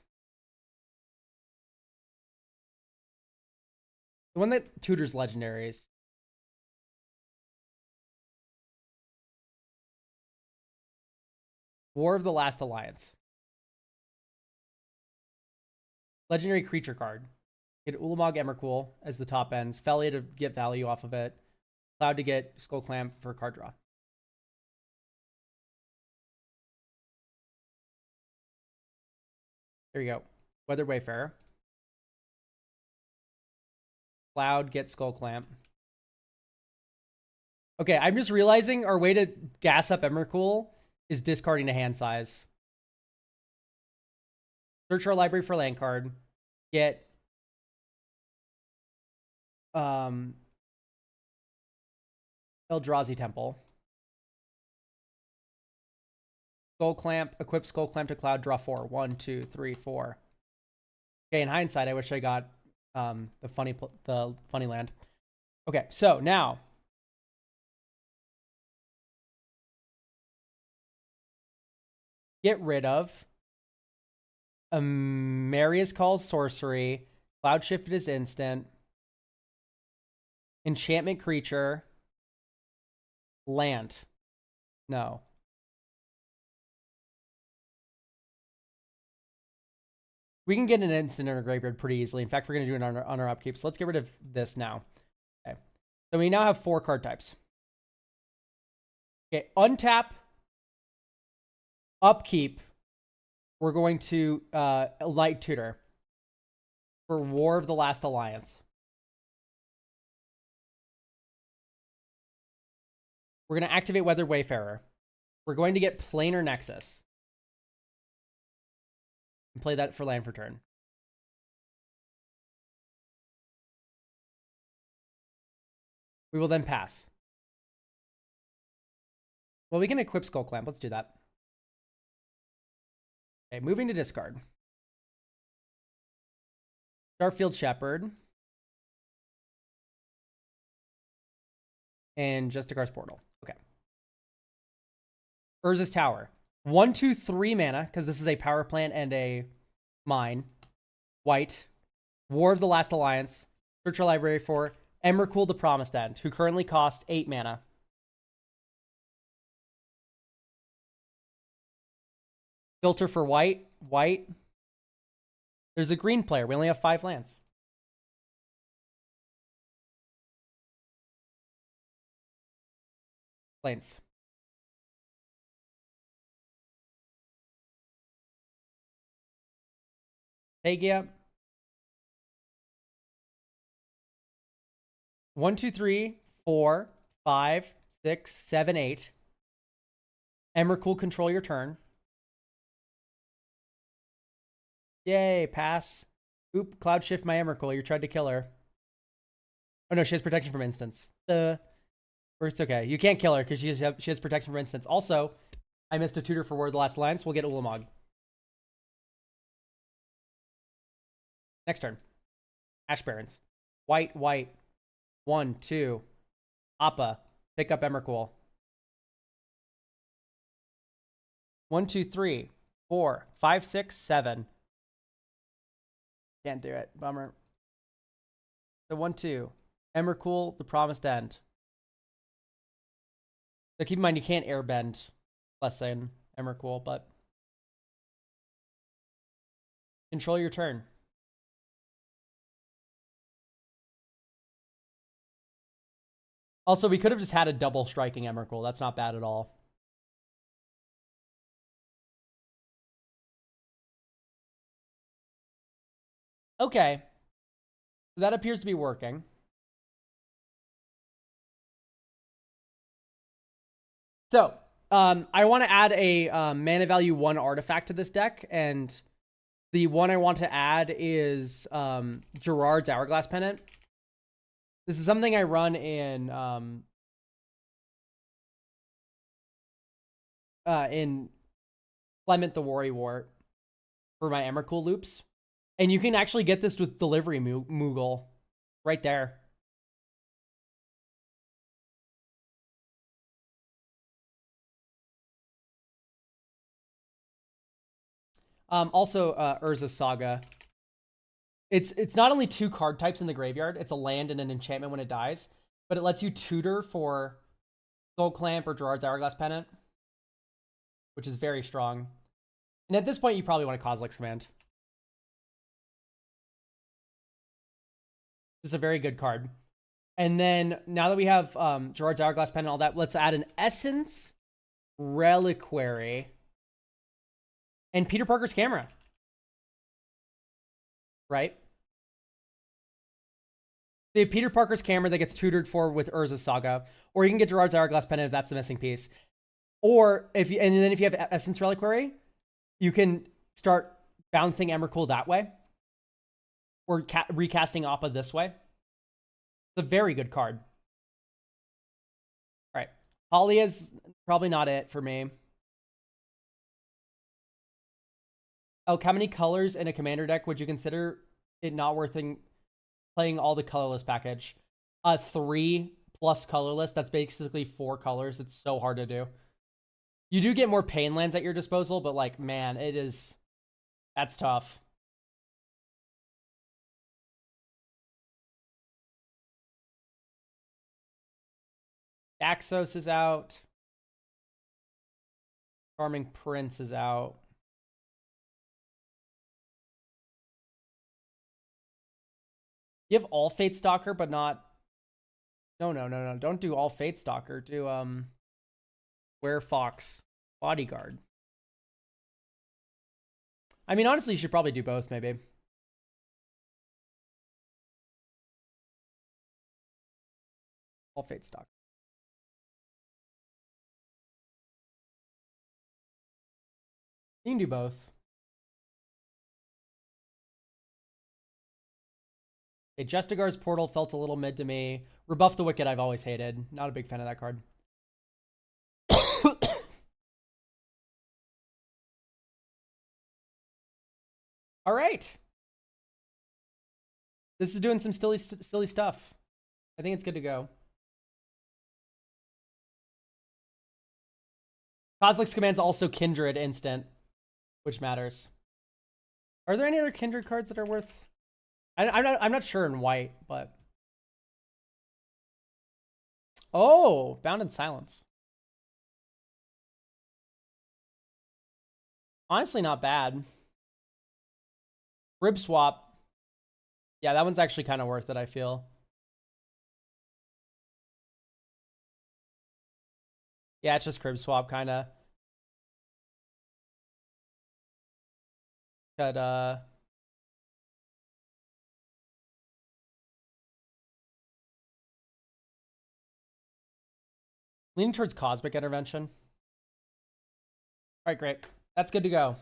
The one that tutors legendaries. War of the Last Alliance. Legendary creature card. Get Ulamog Emrakul as the top ends. Felia to get value off of it. Cloud to get Skull Clamp for card draw. There you go. Weathered Wayfarer. Cloud, get Skull Clamp. Okay, I'm just realizing our way to gas up Emrakul is discarding a hand size. Search our library for land card. Get Eldrazi Temple. Skull Clamp, equip Skull Clamp to Cloud, draw 4. 1, 2, 3, 4. Okay, in hindsight, I wish I got the funny land. Okay, so now get rid of Marius Call's sorcery. Cloud Shift is instant. Enchantment creature. Land. No. We can get an instant in our graveyard pretty easily. In fact, we're going to do it on our upkeep. So let's get rid of this now. Okay. So we now have 4 card types. Okay. Untap. Upkeep. We're going to Light Tutor for War of the Last Alliance. We're going to activate Weathered Wayfarer. We're going to get Planar Nexus. And play that for land for turn. We will then pass. Well, we can equip Skull Clamp. Let's do that. Okay, moving to discard. Starfield Shepherd. And Justicar's Portal. Okay. Urza's Tower. 1, 2, 3 mana, because this is a power plant and a mine. White. War of the Last Alliance. Search our library for Emrakul the Promised End, who currently costs 8 mana. Filter for white. White. There's a green player. We only have 5 lands. Plains. Pegia. 1, 2, 3, 4, 5, 6, 7, 8. Emrakul, control your turn. Yay, pass. Oop, cloud shift my Emrakul. You tried to kill her. Oh no, she has protection from instants. Or it's okay. You can't kill her because she has protection from instants. Also, I missed a tutor for Word the Last Alliance. We'll get Ulamog. Next turn. Ash Barons. White, white. 1, 2. Appa. Pick up Emrakul. 1, 2, 3, 4, 5, 6, 7. Can't do it. Bummer. So 1, 2. Emrakul, the Promised End. So keep in mind, you can't airbend less than Emrakul, but control your turn. Also, we could have just had a double striking Emrakul. That's not bad at all. Okay. So that appears to be working. So, I want to add a mana value 1 artifact to this deck, and the one I want to add is Gerard's Hourglass Pennant. This is something I run in Clement the Worrywart for my Emrakul loops. And you can actually get this with Delivery Moogle right there. Also, Urza's Saga. It's not only 2 card types in the graveyard, it's a land and an enchantment when it dies, but it lets you tutor for Soul Clamp or Gerard's Hourglass Pennant, which is very strong. And at this point, you probably want a Kozilek's Command. This is a very good card. And then, now that we have Gerard's Hourglass Pennant and all that, let's add an Essence, Reliquary, and Peter Parker's Camera. Right? So you have Peter Parker's Camera that gets tutored for with Urza's Saga, or you can get Gerard's Hourglass Pennant if that's the missing piece. Or if you, and then if you have Essence Reliquary, you can start bouncing Emrakul that way, or recasting Appa this way. It's a very good card. All right, Holly is probably not it for me. Oh, how many colors in a commander deck would you consider it not worth playing all the colorless package? 3 plus colorless. That's basically 4 colors. It's so hard to do. You do get more pain lands at your disposal, but like, man, that's tough. Daxos is out. Charming Prince is out. You have all Fate Stalker, but not. No. Don't do all Fate Stalker. Do Werefox Bodyguard. I mean, honestly, you should probably do both, maybe. All Fate Stalker. You can do both. Okay, Justigar's Portal felt a little mid to me. Rebuff the Wicked I've always hated. Not a big fan of that card. All right. This is doing some silly stuff. I think it's good to go. Kozilek's Command's also Kindred instant, which matters. Are there any other Kindred cards that are worth? I'm not sure in white, but oh, Bound in Silence. Honestly, not bad. Rib Swap. Yeah, that one's actually kind of worth it, I feel. Yeah, it's just Crib Swap, kind of. But, Leaning towards Cosmic Intervention. All right, great. That's good to go.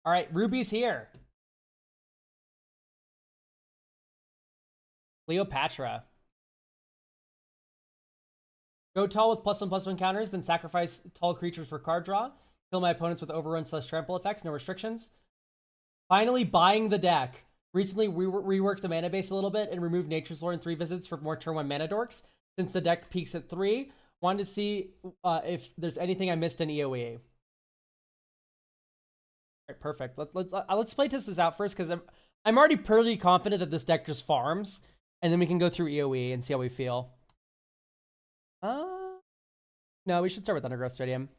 All right, Ruby's here. Cleopatra. Go tall with +1/+1 counters, then sacrifice tall creatures for card draw. Kill my opponents with overrun/trample effects, no restrictions. Finally buying the deck. Recently reworked the mana base a little bit and removed Nature's Lore and 3 visits for more turn 1 mana dorks. Since the deck peaks at 3, wanted to see if there's anything I missed in EOE. Alright, perfect. Let's play test this out first, because I'm already pretty confident that this deck just farms, and then we can go through EOE and see how we feel. No, we should start with Undergrowth Stadium.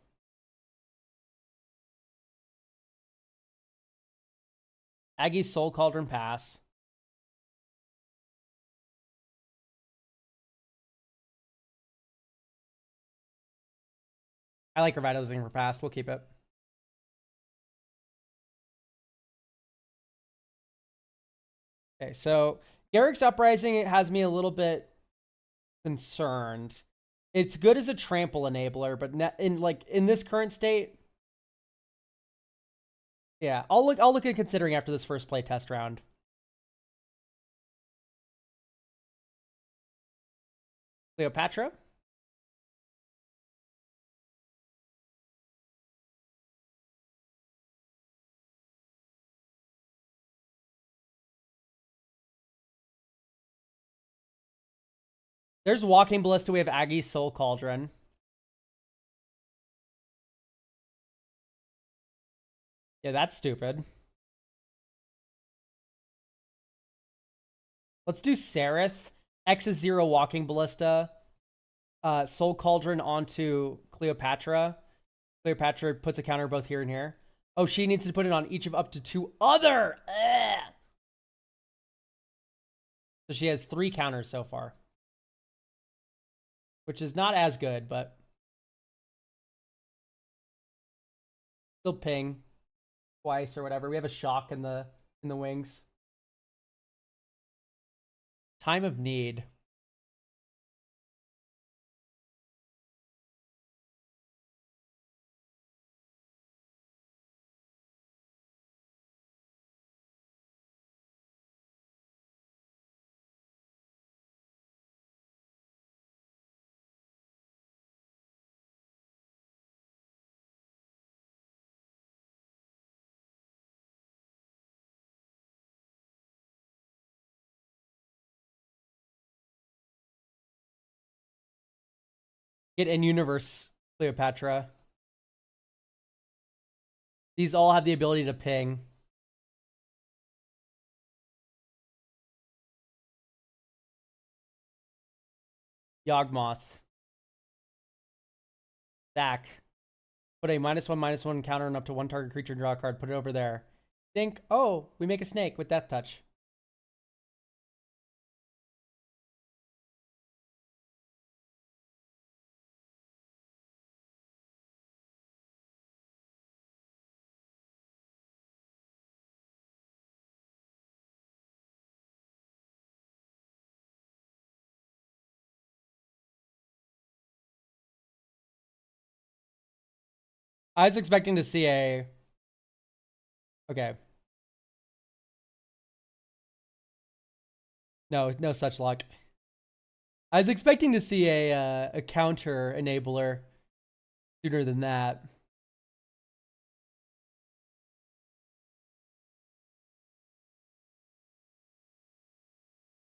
Aggie's Soul Cauldron pass. I like Revitalizing for pass. We'll keep it. Okay, so Garrick's Uprising has me a little bit concerned. It's good as a trample enabler, but in this current state, yeah, I'll look at considering after this first play test round. Cleopatra. There's Walking Ballista. We have Aggie's Soul Cauldron. Yeah, that's stupid. Let's do Sereth. X is 0 Walking Ballista. Soul Cauldron onto Cleopatra. Cleopatra puts a counter both here and here. Oh, she needs to put it on each of up to 2 other. Ugh. So she has 3 counters so far, which is not as good, but still ping twice or whatever. We have a shock in the wings. Time of Need. Get in-universe Cleopatra. These all have the ability to ping. Yawgmoth. Sack. Put a -1/-1 counter on up to 1 target creature, draw a card, put it over there. Think, oh, we make a snake with Death Touch. I was expecting to see a... Okay. No such luck. I was expecting to see a counter enabler sooner than that.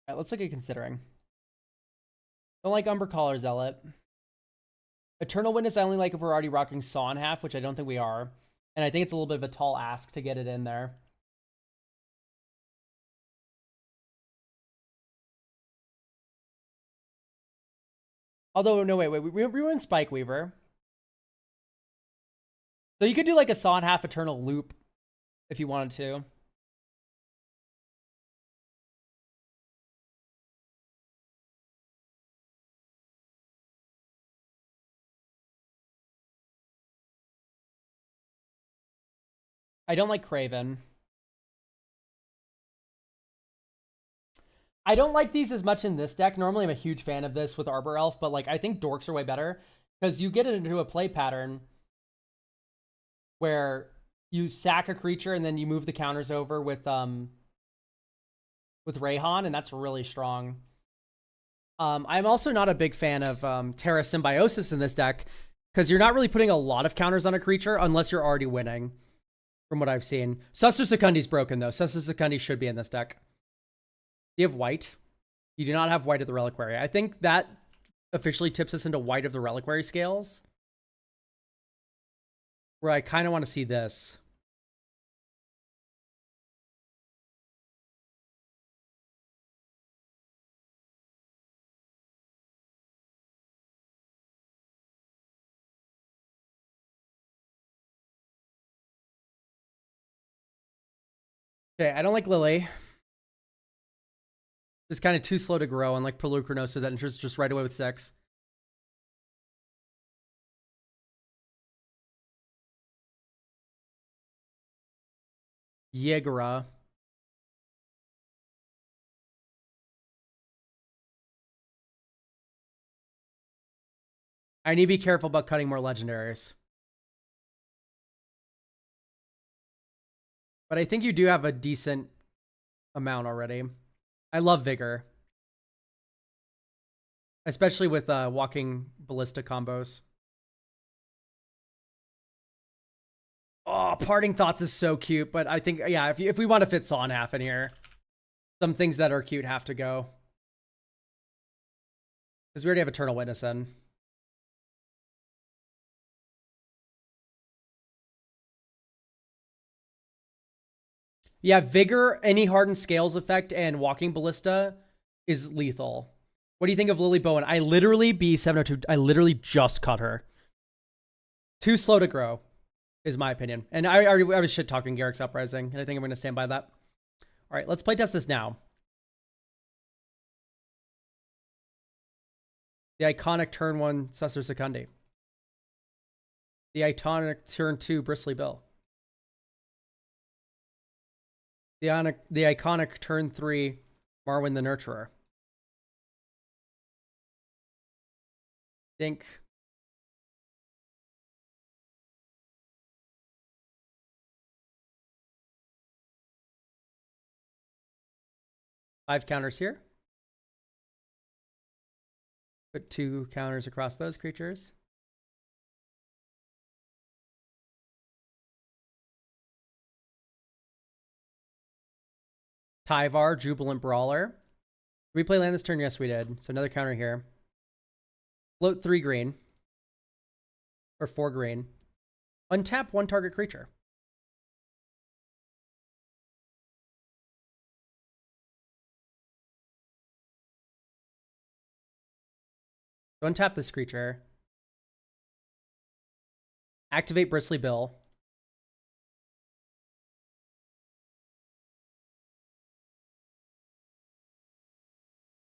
All right, let's look at considering. Don't like Umbercaller Zealot. Eternal Witness I only like if we're already rocking Saw in half, which I don't think we are. And I think it's a little bit of a tall ask to get it in there. Although, no, wait, we ruined Spike Weaver. So you could do like a Saw in half Eternal Loop if you wanted to. I don't like Craven. I don't like these as much in this deck. Normally, I'm a huge fan of this with Arbor Elf, but like I think Dorks are way better because you get it into a play pattern where you sack a creature and then you move the counters over with Rayhan, and that's really strong. I'm also not a big fan of Terra Symbiosis in this deck because you're not really putting a lot of counters on a creature unless you're already winning, from what I've seen. Suster Secundi's broken, though. Suster Secundi should be in this deck. Do you have white? You do not have white of the Reliquary. I think that officially tips us into white of the Reliquary scales, where I kind of want to see this. Okay, I don't like Lily. It's kind of too slow to grow, unlike Pelucrano, so that enters just right away with 6. Yegara. I need to be careful about cutting more legendaries. But I think you do have a decent amount already. I love Vigor. Especially with walking ballista combos. Oh, Parting Thoughts is so cute, but I think, yeah, if we want to fit Saw in half in here, some things that are cute have to go. Because we already have Eternal Witness in. Yeah, Vigor, any Hardened Scales effect, and Walking Ballista is lethal. What do you think of Lily Bowen? I literally, B702, I literally just cut her. Too slow to grow, is my opinion. And I was shit talking Garrick's Uprising, and I think I'm going to stand by that. All right, let's playtest this now. The iconic turn 1 Suster Secundi. The iconic turn 2 Bristly Bill. The iconic turn 3 Marwyn the Nurturer. Think. Five counters here. Put 2 counters across those creatures. Tyvar, Jubilant Brawler. Did we play land this turn? Yes, we did. So another counter here. Float 3 green. Or 4 green. Untap 1 target creature. So untap this creature. Activate Bristly Bill.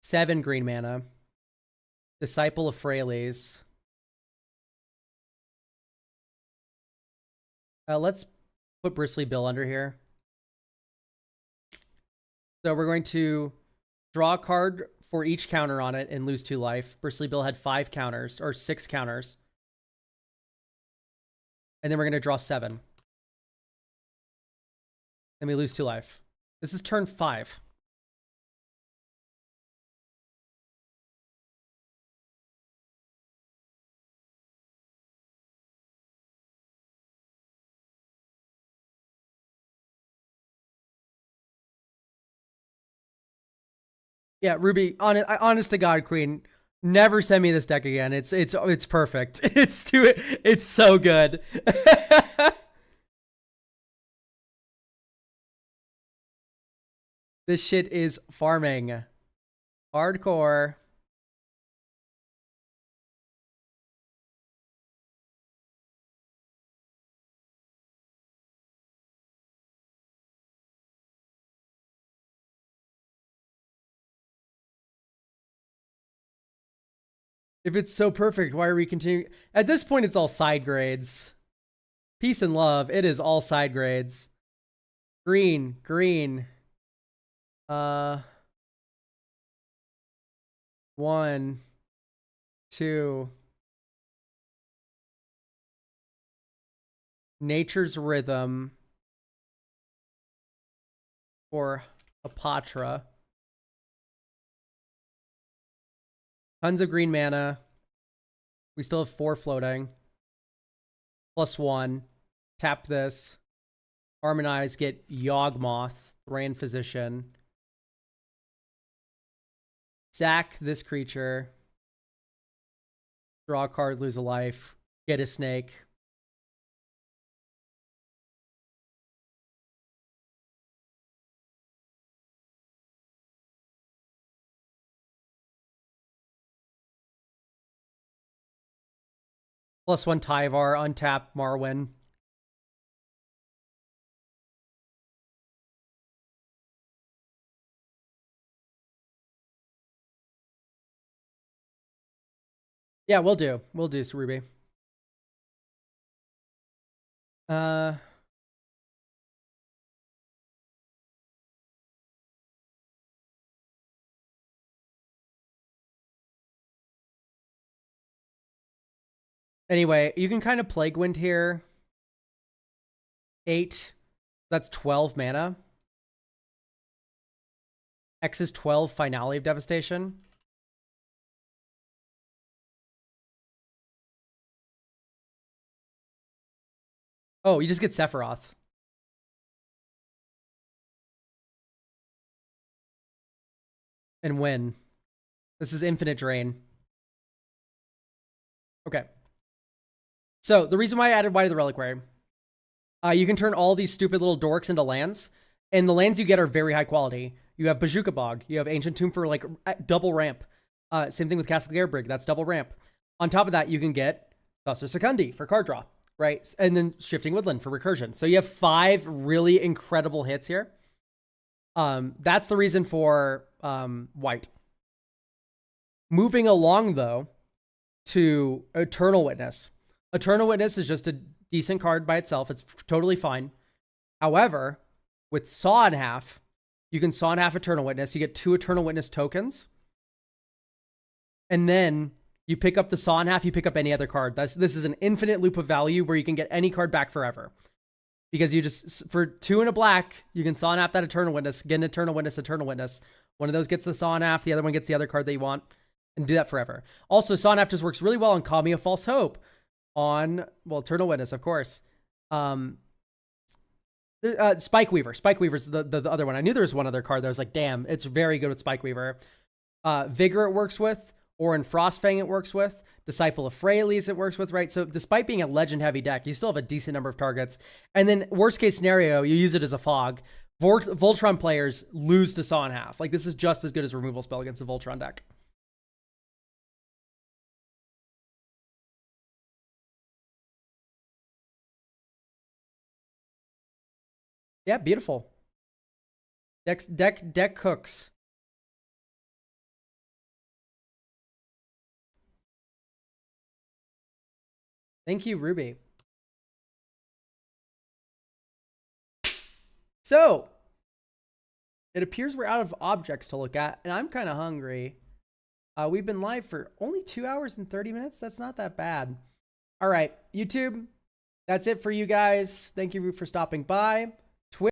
Seven green mana. Disciple of Freyles. Let's put Bristly Bill under here. So we're going to draw a card for each counter on it and lose 2 life. Bristly Bill had 5 counters, or 6 counters. And then we're going to draw 7. And we lose 2 life. This is turn 5. Yeah, Ruby, honest to God, Queen, never send me this deck again. It's perfect. It's so good. This shit is farming. Hardcore. If it's so perfect, why are we continuing? At this point, it's all side grades. Peace and love. It is all side grades. Green, green. 1, 2. Nature's Rhythm for Apatra. Tons of green mana. We still have 4 floating. +1. Tap this. Harmonize, get Yawgmoth, Thran Physician. Sack this creature. Draw a card, lose a life. Get a snake. +1 Tyvar, untap Marwyn. Yeah, we'll do. We'll do, Ruby. Anyway, you can kind of Plague Wind here. 8. That's 12 mana. X is 12, Finale of Devastation. Oh, you just get Sephiroth. And win. This is Infinite Drain. Okay. So, the reason why I added White of the Reliquary, you can turn all these stupid little dorks into lands, and the lands you get are very high quality. You have Bajuka Bog, you have Ancient Tomb for like double ramp. Same thing with Castle Airbrig, that's double ramp. On top of that, you can get Thasser Secundi for card draw, right? And then Shifting Woodland for recursion. So you have 5 really incredible hits here. That's the reason for White. Moving along, though, to Eternal Witness. Eternal Witness is just a decent card by itself. It's totally fine. However, with Saw in Half, you can Saw in Half Eternal Witness. You get 2 Eternal Witness tokens. And then you pick up the Saw in Half, you pick up any other card. This is an infinite loop of value where you can get any card back forever. Because you just, for 2 and a black, you can Saw in Half that Eternal Witness, get an Eternal Witness, Eternal Witness. One of those gets the Saw in Half, the other one gets the other card that you want. And do that forever. Also, Saw in Half just works really well on Call Me a False Hope. On, well, Eternal Witness, of course. Spike Weaver. Spike Weaver's the other one. I knew there was one other card that was like, damn, it's very good with Spike Weaver. Vigor it works with. Orin Frostfang it works with. Disciple of Freyalise it works with, right? So despite being a legend-heavy deck, you still have a decent number of targets. And then worst-case scenario, you use it as a fog. Voltron players lose to Saw in Half. Like, this is just as good as removal spell against a Voltron deck. Yeah, beautiful. Deck cooks. Thank you, Ruby. So, it appears we're out of objects to look at, and I'm kind of hungry. We've been live for only 2 hours and 30 minutes. That's not that bad. All right, YouTube, that's it for you guys. Thank you for stopping by.